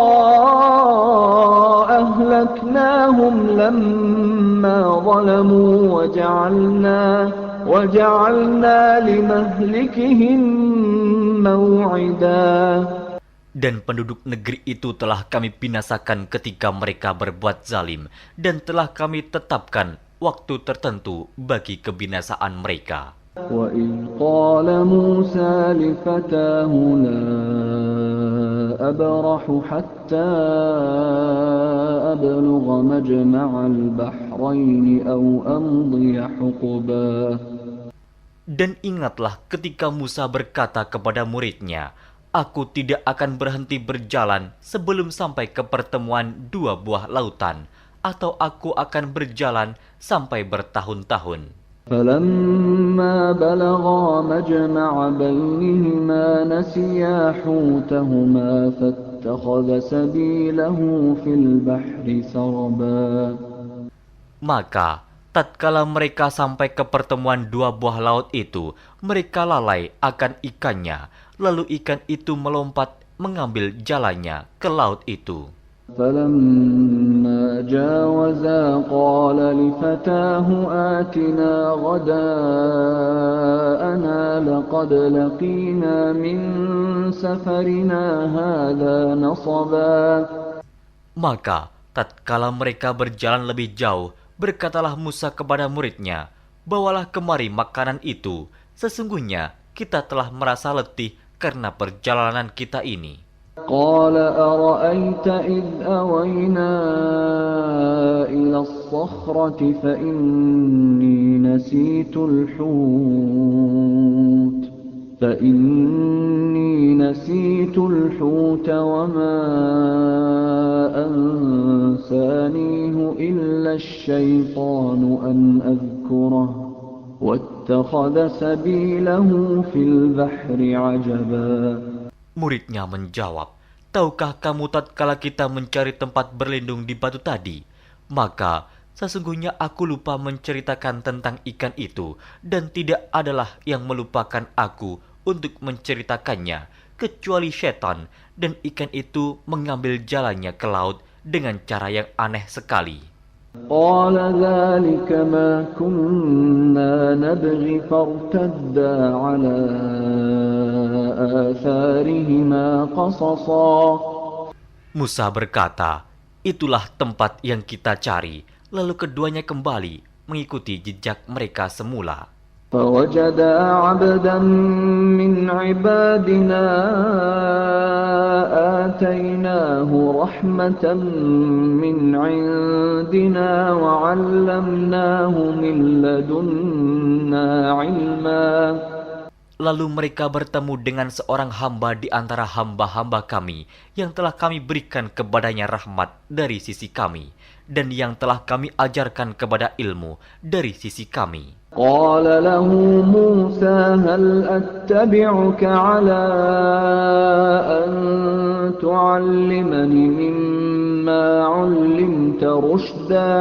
أَهْلَكْنَاهُمْ لَمَّا ظَلَمُوا وَجَعَلْنَا لِمَهْلِكِهِم مَّوْعِدًا. Dan penduduk negeri itu telah kami binasakan ketika mereka berbuat zalim, dan telah kami tetapkan waktu tertentu bagi kebinasaan mereka. وَإِذْ قَالَ مُوسَى لِفَتَاهُ لَا أَبْرَحُ حَتَّى أَبْلُغَ مَجْمَعَ الْبَحْرَيْنِ أَوْ أَمْضِيَ حُقُبًا. Dan ingatlah ketika Musa berkata kepada muridnya, "Aku tidak akan berhenti berjalan sebelum sampai ke pertemuan dua buah lautan, atau aku akan berjalan sampai bertahun-tahun." فَلَمَّا بَلَغَا مَجْمَعَ بَيْنِهِمَا نَسِيَا حُوتَهُمَا فَاتَّخَذَ سَبِيلَهُ فِي الْبَحْرِ سَرَبًا. Maka tatkala mereka sampai ke pertemuan dua buah laut itu, mereka lalai akan ikannya, lalu ikan itu melompat mengambil jalannya ke laut itu. فَلَمَّا جَاوَزَا قَالَ لِفَتَاهُ آتِنَا غَدَاءَنَا لَقَدْ لَقِينَا مِنْ سَفَرِنَا هَذَا نَصَبًا. Maka tatkala mereka berjalan lebih jauh, berkatalah Musa kepada muridnya, "Bawalah kemari makanan itu. Sesungguhnya kita telah merasa letih karena perjalanan kita ini." قال أرأيت إذ أوينا إلى الصخرة فإني نسيت الحوت وما أنسانيه إلا الشيطان أن أذكره واتخذ سبيله في البحر عجبا. Muridnya menjawab, "Tahukah kamu tatkala kita mencari tempat berlindung di batu tadi? Maka sesungguhnya aku lupa menceritakan tentang ikan itu, dan tidak adalah yang melupakan aku untuk menceritakannya, kecuali setan, dan ikan itu mengambil jalannya ke laut dengan cara yang aneh sekali." قال ذلك ما كنا نبغي فارتدا على آثارهما قصصا. Musa berkata, "Itulah tempat yang kita cari." Lalu keduanya kembali mengikuti jejak mereka semula. فوجدا عبدا من عبادنا آتيناه رحمة من عندنا وعلمناه من لدنا علما. Lalu mereka bertemu dengan seorang hamba di antara hamba-hamba kami yang telah kami berikan kepadanya rahmat dari sisi kami dan yang telah kami ajarkan kepada ilmu dari sisi kami. قال له موسى هل أتبعك على أن تعلمني مما علمت رشدا.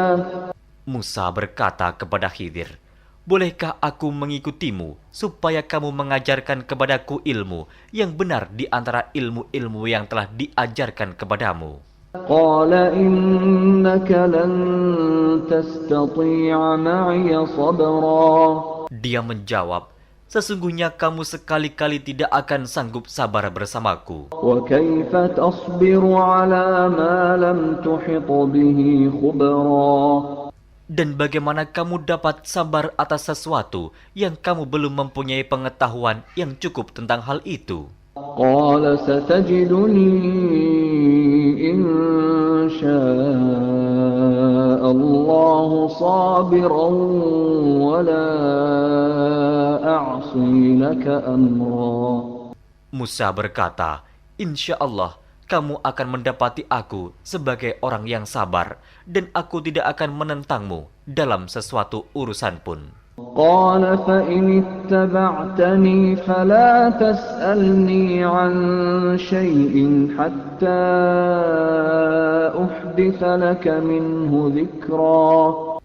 Musa berkata kepada Khidir, "Bolehkah aku mengikutimu supaya kamu mengajarkan kepadaku ilmu yang benar di antara ilmu-ilmu yang telah diajarkan kepadamu?" قال إنك لن تستطيع معي صبرا. Dia menjawab, "Sesungguhnya kamu sekali-kali tidak akan sanggup sabar bersamaku. وكيف تصبر على ما لم تحط به خبرا. Dan bagaimana kamu dapat sabar atas sesuatu yang kamu belum mempunyai pengetahuan yang cukup tentang hal itu?" قال ستجدني إن شاء الله صابرا ولا أعصي لك أمرا. Musa berkata, "Insya Allah kamu akan mendapati aku sebagai orang yang sabar, dan aku tidak akan menentangmu dalam sesuatu urusan pun." قال فإن اتبعتني فلا تسألني عن شيء حتى أحدث لك منه ذكرا.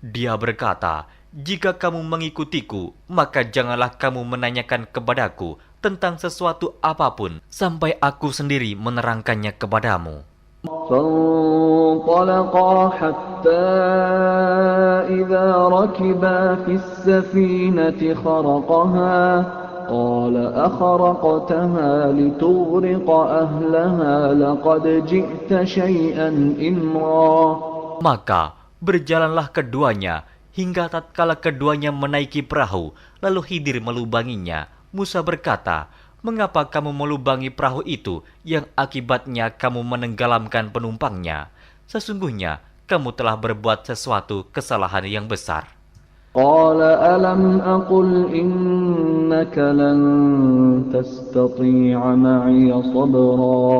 Dia berkata, "Jika kamu mengikutiku, maka janganlah kamu menanyakan kepadaku tentang sesuatu apapun sampai aku sendiri menerangkannya kepadamu." فانطلقا حتى إذا ركبا في السفينة خرقها قال أخرقتها لتغرق أهلها لقد جئت شيئا إمرا. Maka berjalanlah keduanya hingga tatkala keduanya menaiki perahu, lalu Khidir melubanginya. Musa berkata, "Mengapa kamu melubangi perahu itu yang akibatnya kamu menenggelamkan penumpangnya? Sesungguhnya kamu telah berbuat sesuatu kesalahan yang besar." قال ألم أقل إنك لن تستطيع معي صبرا.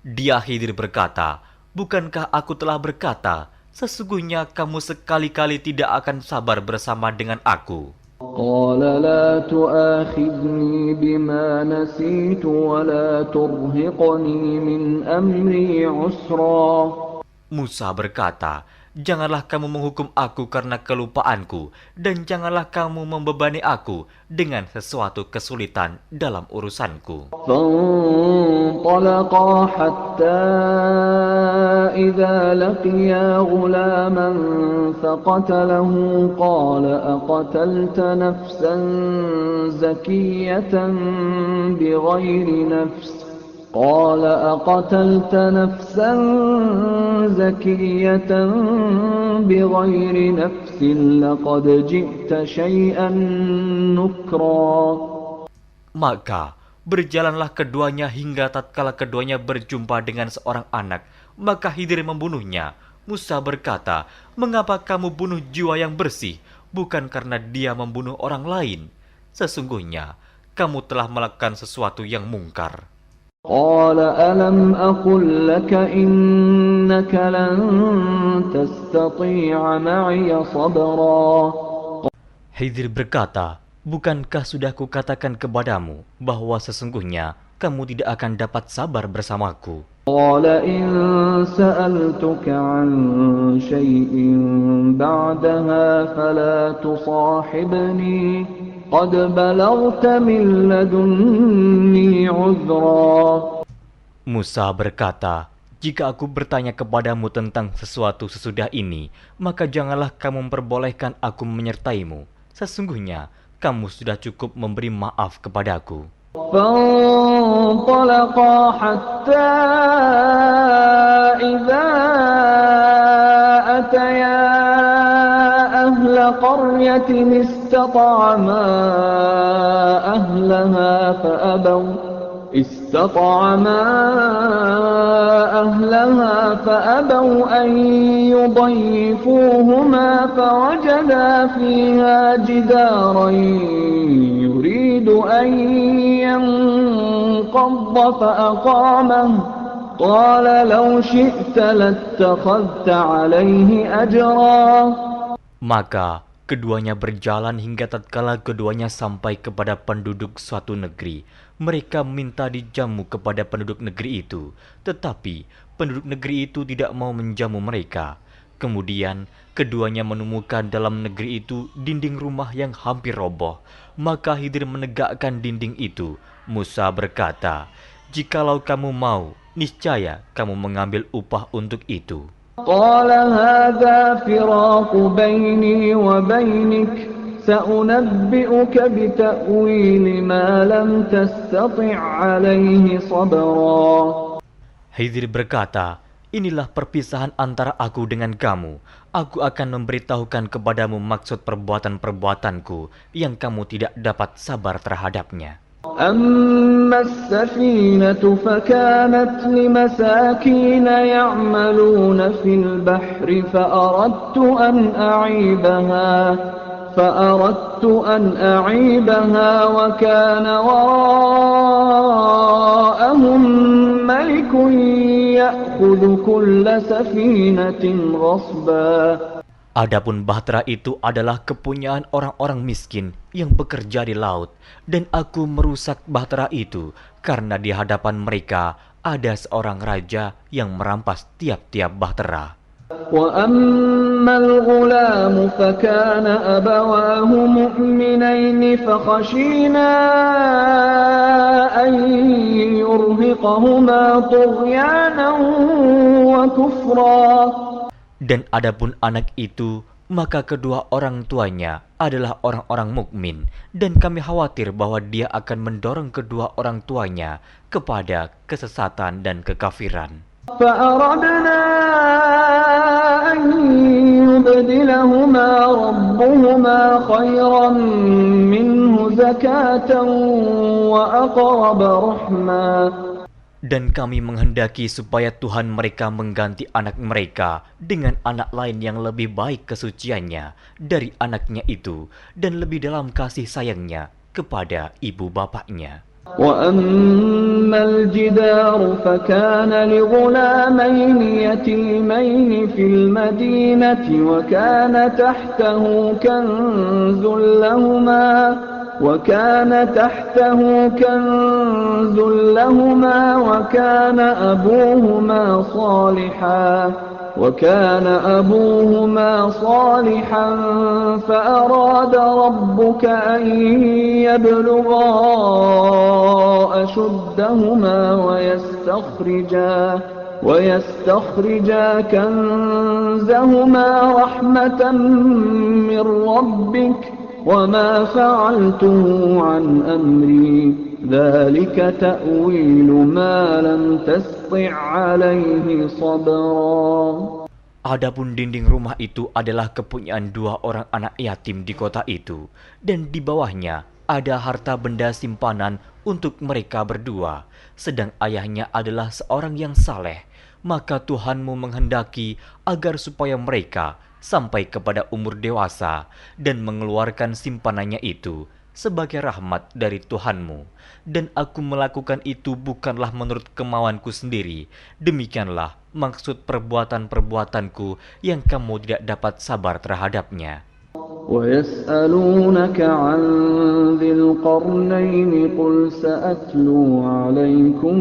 Dia Khidir berkata, "Bukankah aku telah berkata, sesungguhnya kamu sekali-kali tidak akan sabar bersama dengan aku?" قال لا تؤاخذني بما نسيت ولا ترهقني من أمري عسرا. Musa berkata, "Janganlah kamu menghukum aku karena kelupaanku, dan janganlah kamu membebani aku dengan sesuatu kesulitan dalam urusanku." فانطلقا حتى إذا لقيا غلاما فقتله قال أقتلت نفسا زكية بغير نفس قال أقتلت نفسا زكية بغير نفس لقد جئت شيئا نكرا. Maka berjalanlah keduanya hingga tatkala keduanya berjumpa dengan seorang anak, maka Khidir membunuhnya. Musa berkata, "Mengapa kamu bunuh jiwa yang bersih, bukan karena dia membunuh orang lain? Sesungguhnya kamu telah melakukan sesuatu yang mungkar." قال ألم أقل لك إنك لن تستطيع معي صبرا. Khidir berkata, "Bukankah sudah kukatakan kepadamu bahwa sesungguhnya kamu tidak akan dapat sabar bersamaku?" قال إن سألتك عن شيء بعدها فلا تصاحبني قد بلغت من لدني عذرا. Musa berkata, "Jika aku bertanya kepadamu tentang sesuatu sesudah ini, maka janganlah kamu memperbolehkan aku menyertaimu. Sesungguhnya kamu sudah cukup memberi maaf kepadaku." فانطلقا حتى إذا أتيا أهل قرية استطعما أهلها فأبوا أن يضيفوهما فوجدا فيها جدارا يريد أن ينقض فأقامه قال لو شئت لاتخذت عليه أجرا. Maka keduanya berjalan hingga tatkala keduanya sampai kepada penduduk suatu negeri. Mereka minta dijamu kepada penduduk negeri itu, tetapi penduduk negeri itu tidak mau menjamu mereka. Kemudian keduanya menemukan dalam negeri itu dinding rumah yang hampir roboh. Maka Khidir menegakkan dinding itu. Musa berkata, "Jikalau kamu mau, niscaya kamu mengambil upah untuk itu." قال هذا فراق بيني وبينك سأنبئك بتأويل ما لم تستطع عليه صبرا. Khidir berkata, "Inilah perpisahan antara aku dengan kamu. Aku akan memberitahukan kepadamu maksud perbuatan-perbuatanku yang kamu tidak dapat sabar terhadapnya." أما السفينة فكانت لمساكين يعملون في البحر فأردت أن أعيبها وكان وراءهم ملك يأخذ كل سفينة غصبا. Adapun bahtera itu adalah kepunyaan orang-orang miskin yang bekerja di laut, dan aku merusak bahtera itu karena di hadapan mereka ada seorang raja yang merampas tiap-tiap bahtera. وأما الغلام فكان أبواه مؤمنين فخشينا أن يرهقهما طغيانا وكفرا. Dan adapun anak itu, maka kedua orang tuanya adalah orang-orang mukmin, dan kami khawatir bahwa dia akan mendorong kedua orang tuanya kepada kesesatan dan kekafiran. فأردنا أن يبدلهما ربهما خيرا منه زكاة وأقرب رحما. Dan kami menghendaki supaya Tuhan mereka mengganti anak mereka dengan anak lain yang lebih baik kesuciannya dari anaknya itu dan lebih dalam kasih sayangnya kepada ibu bapaknya. وأما الجدار فكان لغلامين يتيمين في المدينة وكان تحته كنز لهما وكان أبوهما صالحا فأراد ربك أن يبلغا أشدهما ويستخرجا كنزهما رحمة من ربك وما فعلته عن أمري ذلك تأويل ما لم تسطع عليه صبرا. Adapun dinding rumah itu adalah kepunyaan 2 orang anak yatim di kota itu, dan di bawahnya ada harta benda simpanan untuk mereka berdua, sedang ayahnya adalah seorang yang saleh. Maka Tuhanmu menghendaki agar supaya mereka sampai kepada umur dewasa dan mengeluarkan simpanannya itu sebagai rahmat dari Tuhanmu. Dan aku melakukan itu bukanlah menurut kemauanku sendiri. Demikianlah maksud perbuatan-perbuatanku yang kamu tidak dapat sabar terhadapnya. وَيَسْأَلُونَكَ عَنْ ذِي الْقَرْنَيْنِ قُلْ سَأَتْلُو عَلَيْكُمْ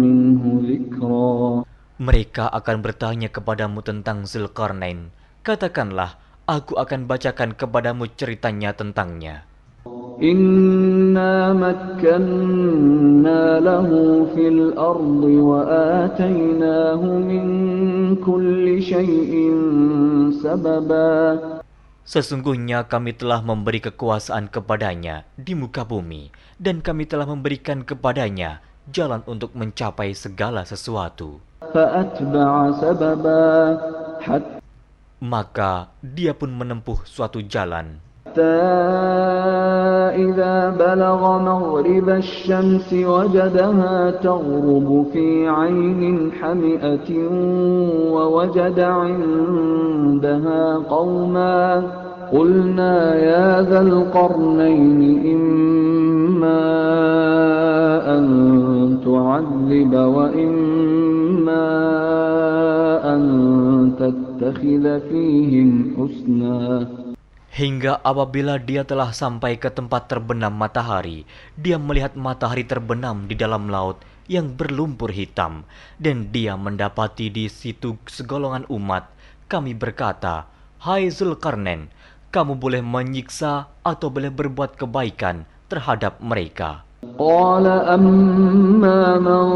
مِنْهُ ذِكْرًا. Mereka akan bertanya kepadamu tentang Zulkarnain. Katakanlah, aku akan bacakan kepadamu ceritanya tentangnya. إِنَّا مَكَّنَّا لَهُ فِي الْأَرْضِ وَآتَيْنَاهُ مِنْ كُلِّ شَيْءٍ سَبَبًا. Sesungguhnya kami telah memberi kekuasaan kepadanya di muka bumi, dan kami telah memberikan kepadanya jalan untuk mencapai segala sesuatu. فَأَتْبَعَ سَبَبًا حَتَّى Maka dia pun menempuh suatu jalan. إِذَا بَلَغَ مَغْرِبَ الشَّمْسِ وَجَدَهَا تَغْرُبُ فِي عَيْنٍ حَمِئَةٍ وَوَجَدَ عِندَهَا قَوْمًا قُلْنَا يَا ذَا الْقَرْنَيْنِ إِمَّا أَن تُعَذِّبَ وَإِمَّا أَن تَتَّخِذَ فِيهِمْ حُسْنًا. Hingga apabila dia telah sampai ke tempat terbenam matahari, dia melihat matahari terbenam di dalam laut yang berlumpur hitam, dan dia mendapati di situ segolongan umat. Kami berkata, "Hai Zulkarnain, kamu boleh menyiksa atau boleh berbuat kebaikan terhadap mereka." قال أما من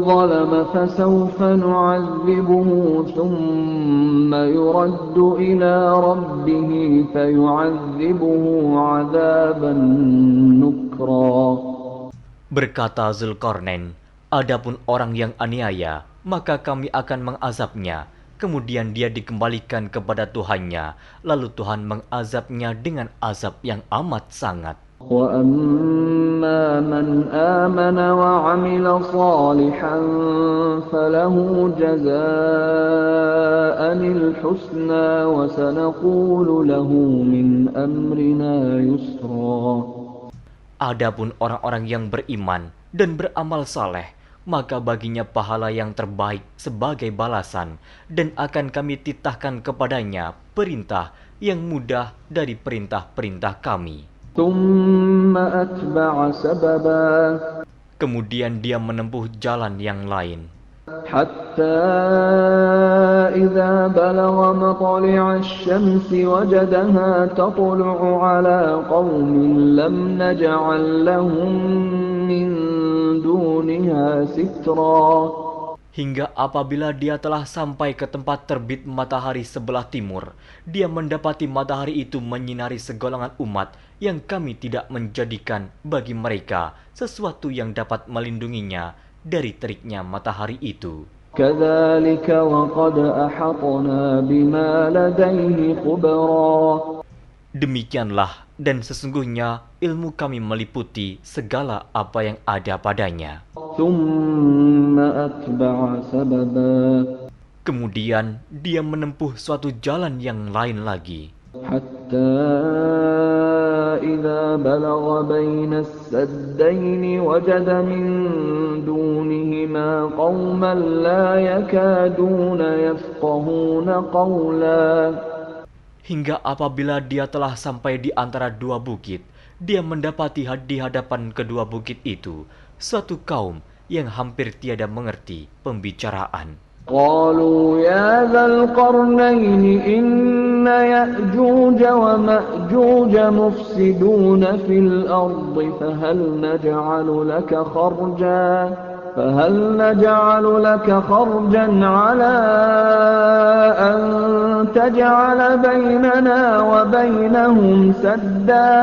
ظلم فسوف نعذبه ثم يرد إلى ربه فيعذبه عذابا نكرا. Berkata Zulkarnain, adapun orang yang aniaya, maka kami akan mengazabnya. Kemudian dia dikembalikan kepada Tuhannya, lalu Tuhan mengazabnya dengan azab yang amat sangat. وَأَمَّا مَنْ آمَنَ وَعَمِلَ صَالِحًا فَلَهُ جَزَاءً الْحُسْنَى وَسَنَقُولُ لَهُ مِنْ أَمْرِنَا يُسْرًا. Adapun orang-orang yang beriman dan beramal saleh, maka baginya pahala yang terbaik sebagai balasan, dan akan kami titahkan kepadanya perintah yang mudah dari perintah-perintah kami. ثُمَّ أَتْبَعَ سَبَبًا. Kemudian dia menempuh jalan yang lain. حَتَّى إِذَا بَلَغَ مَطْلِعَ الشَّمْسِ وَجَدَهَا تَطْلُعُ عَلَى قَوْمٍ لَمْ نَجْعَلْ لَهُم مِّن دُونِهَا سِتْرًا. Hingga apabila dia telah sampai ke tempat terbit matahari sebelah timur, dia mendapati matahari itu menyinari segolongan umat yang kami tidak menjadikan bagi mereka sesuatu yang dapat melindunginya dari teriknya matahari itu. كَذَلِكَ وَقَدْ أَحَطْنَا بِمَا لَدَيْهِ خُبْرًا. Demikianlah, dan sesungguhnya ilmu kami meliputi segala apa yang ada padanya. ثُمَّ أَتْبَعَ سَبَبًا. Kemudian dia menempuh suatu jalan yang lain lagi. حَتَّى إِذَا بَلَغَ بَيْنَ السَّدَّيْنِ وَجَدَ مِن دُونِهِمَا قَوْمًا لَّا يَكَادُونَ يَفْقَهُونَ قَوْلًا. Hingga apabila dia telah sampai di antara 2 bukit, dia mendapati di hadapan kedua bukit itu suatu kaum yang hampir tiada mengerti pembicaraan. قالوا يا ذا القرنين إن يأجوج ومأجوج مفسدون في الأرض فهل نجعل لك خرجا على أن تجعل بيننا وبينهم سدا.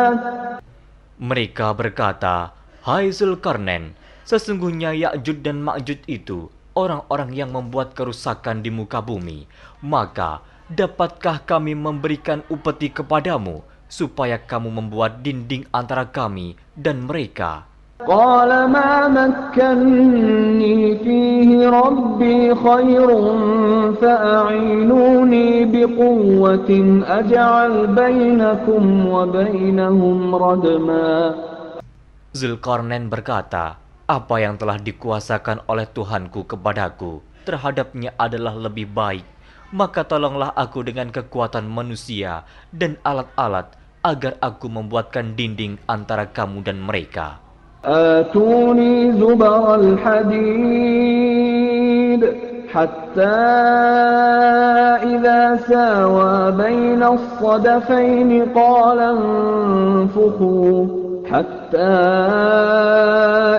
Mereka berkata, Hai Zulkarnain, sesungguhnya Ya'juj dan Ma'juj itu orang-orang yang membuat kerusakan di muka bumi. Maka, dapatkah kami memberikan upeti kepadamu, supaya kamu membuat dinding antara kami dan mereka? قال ما مكني فيه ربي خير فأعينوني بقوة أجعل بينكم وبينهم ردما. Zulkarnain berkata, apa yang telah dikuasakan oleh Tuhanku kepadaku terhadapnya adalah lebih baik. Maka tolonglah aku dengan kekuatan manusia dan alat-alat agar aku membuatkan dinding antara kamu dan mereka. آتوني زبر الحديد حتى إذا ساوى بين الصدفين قال انفخوا حتى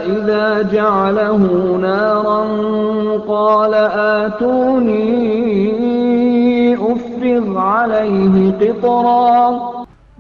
إذا جعله نارا قال آتوني أفرغ عليه قطرا.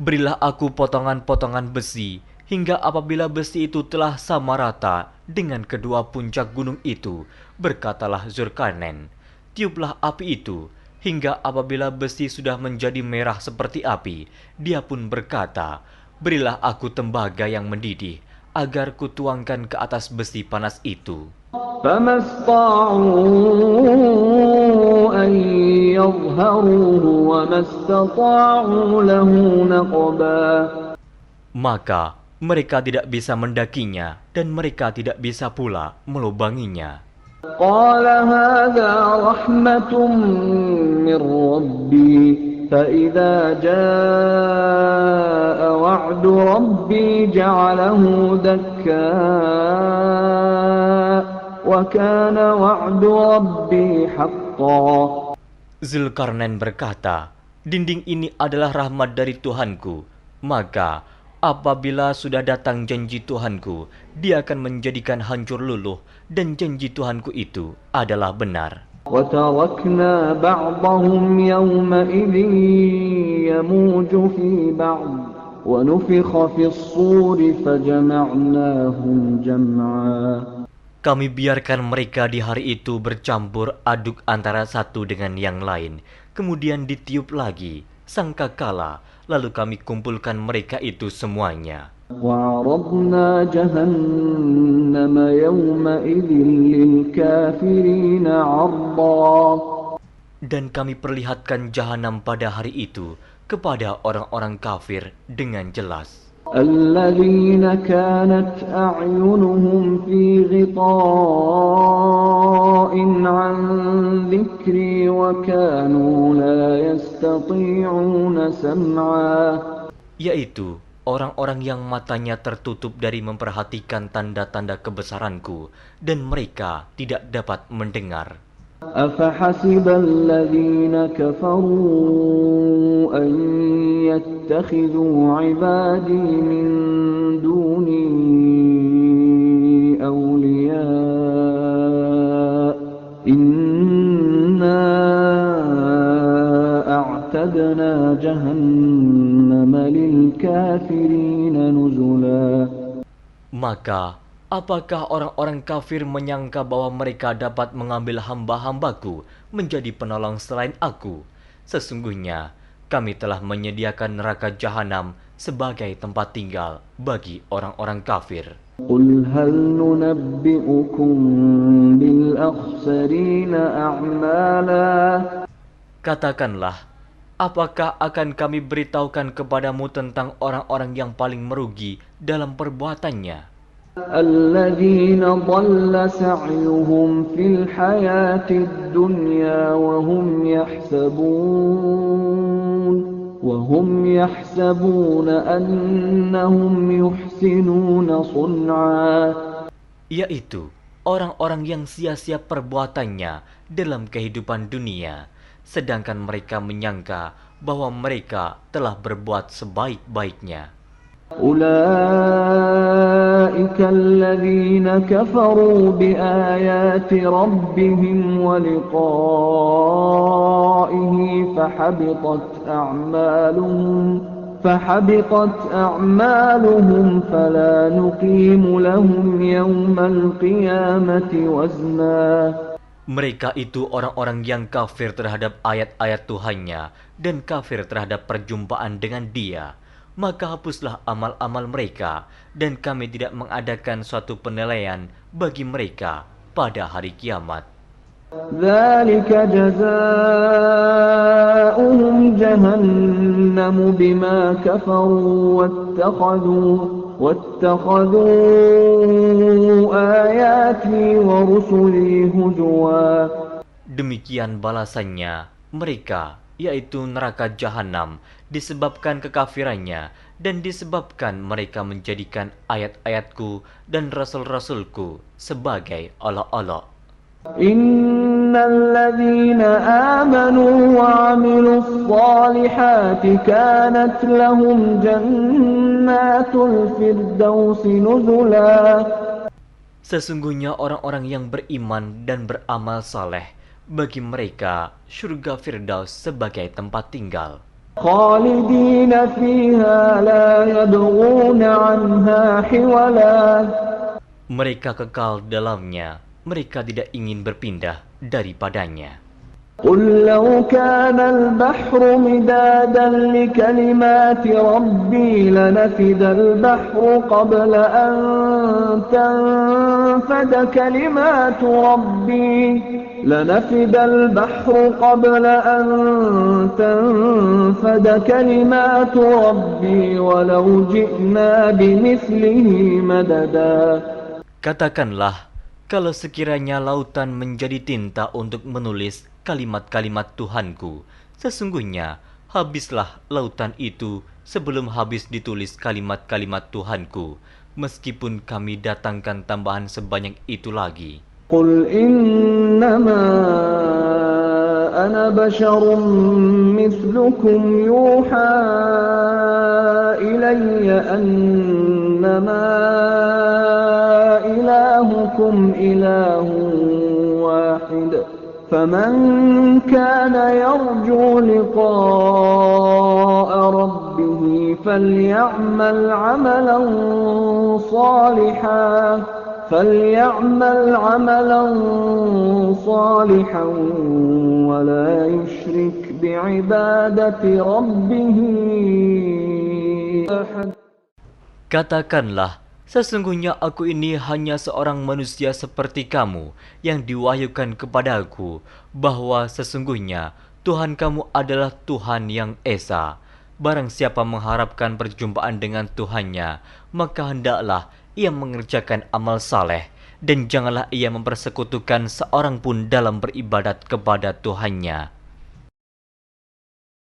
Berilah aku potongan-potongan besi, hingga apabila besi itu telah sama rata dengan kedua puncak gunung itu, berkatalah Zulkarnain, tiuplah api itu, hingga apabila besi sudah menjadi merah seperti api, dia pun berkata, berilah aku tembaga yang mendidih, agar kutuangkan ke atas besi panas itu. فما استطاعوا أن يظهروه وما استطاعوا له نقبا. Maka mereka tidak bisa mendakinya dan mereka tidak bisa pula melubanginya. قال هذا رحمة من ربي فإذا جاء وعد ربي جعله دكا وكان وعد ربي حقا. Zulkarnain berkata, dinding ini adalah rahmat dari Tuhanku, maka apabila sudah datang janji Tuhanku, dia akan menjadikan hancur luluh, dan janji Tuhanku itu adalah benar. وتركنا بعضهم يومئذ يموج في بعض ونفخ في الصور فجمعناهم جمعا. Kami biarkan mereka di hari itu bercampur aduk antara satu dengan yang lain, kemudian ditiup lagi sangkakala, lalu kami kumpulkan mereka itu semuanya. وعرضنا جهنم يومئذ للكافرين عرضا. Dan kami perlihatkan jahanam pada hari itu kepada orang-orang kafir dengan jelas. الذين كانت أعينهم في غطاء عن ذكري وكانوا لا يستطيعون سمعا. Yaitu orang-orang yang matanya tertutup dari memperhatikan tanda-tanda kebesaranku, dan mereka tidak dapat mendengar. أفحسب الذين كفروا أن يتخذوا عبادي من دوني أولياء إنا أعتدنا جهنم للكافرين نزلا. Maka apakah orang-orang kafir menyangka bahwa mereka dapat mengambil hamba-hambaku menjadi penolong selain aku? Sesungguhnya kami telah menyediakan neraka jahanam sebagai tempat tinggal bagi orang-orang kafir. قل هل ننبئكم بالأخسرين أعمالا. Katakanlah, apakah akan kami beritahukan kepadamu tentang orang-orang yang paling merugi dalam perbuatannya? الذين ضل سعيهم في الحياة الدنيا وهم يحسبون أنهم يحسنون صنعا. Yaitu orang-orang yang sia-sia perbuatannya dalam kehidupan dunia, sedangkan mereka menyangka bahwa mereka telah berbuat sebaik-baiknya. أولئك الذين كفروا بآيات ربهم ولقائه فحبطت أعمالهم فلا نقيم لهم يوم القيامة وزنا. Mereka itu orang-orang yang kafir terhadap ayat-ayat Tuhannya dan kafir terhadap perjumpaan dengan Dia. Maka hapuslah amal-amal mereka, dan kami tidak mengadakan suatu penilaian bagi mereka pada hari kiamat. ذلك جزاؤهم جهنم بما كفروا واتخذوا آياتي ورسلي هزوا. Demikian balasannya mereka, yaitu neraka jahanam, disebabkan kekafirannya dan disebabkan mereka menjadikan ayat-ayatku dan rasul-rasulku sebagai olok-olok. Innal ladzina amanu wa 'amilus shalihati kanat lahum jannatul firdausi nuzula. Sesungguhnya orang-orang yang beriman dan beramal saleh, bagi mereka surga Firdaus sebagai tempat tinggal. Khalidina fiha la yabghuna 'anha hiwala. Mereka kekal dalamnya, mereka tidak ingin berpindah daripadanya. قل لو كان البحر مدادا لكلمات ربي لنفد البحر قبل أن تنفد كلمات ربي ولو جئنا بمثله مددا. Katakanlah, kalau sekiranya lautan menjadi tinta untuk menulis kalimat-kalimat Tuhanku, sesungguhnya habislah lautan itu sebelum habis ditulis kalimat-kalimat Tuhanku, meskipun kami datangkan tambahan sebanyak itu lagi. Qul innama ana basyarum mithlukum yuha ilayya annama ilahukum ilahun wahid. فمن كان يرجو لقاء ربه فليعمل عملا صالحا ولا يشرك بعبادة ربه أحد. Katakanlah, sesungguhnya aku ini hanya seorang manusia seperti kamu yang diwahyukan kepadaku bahwa sesungguhnya Tuhan kamu adalah Tuhan yang Esa. Barang siapa mengharapkan perjumpaan dengan Tuhannya, maka hendaklah ia mengerjakan amal saleh dan janganlah ia mempersekutukan seorang pun dalam beribadat kepada Tuhannya.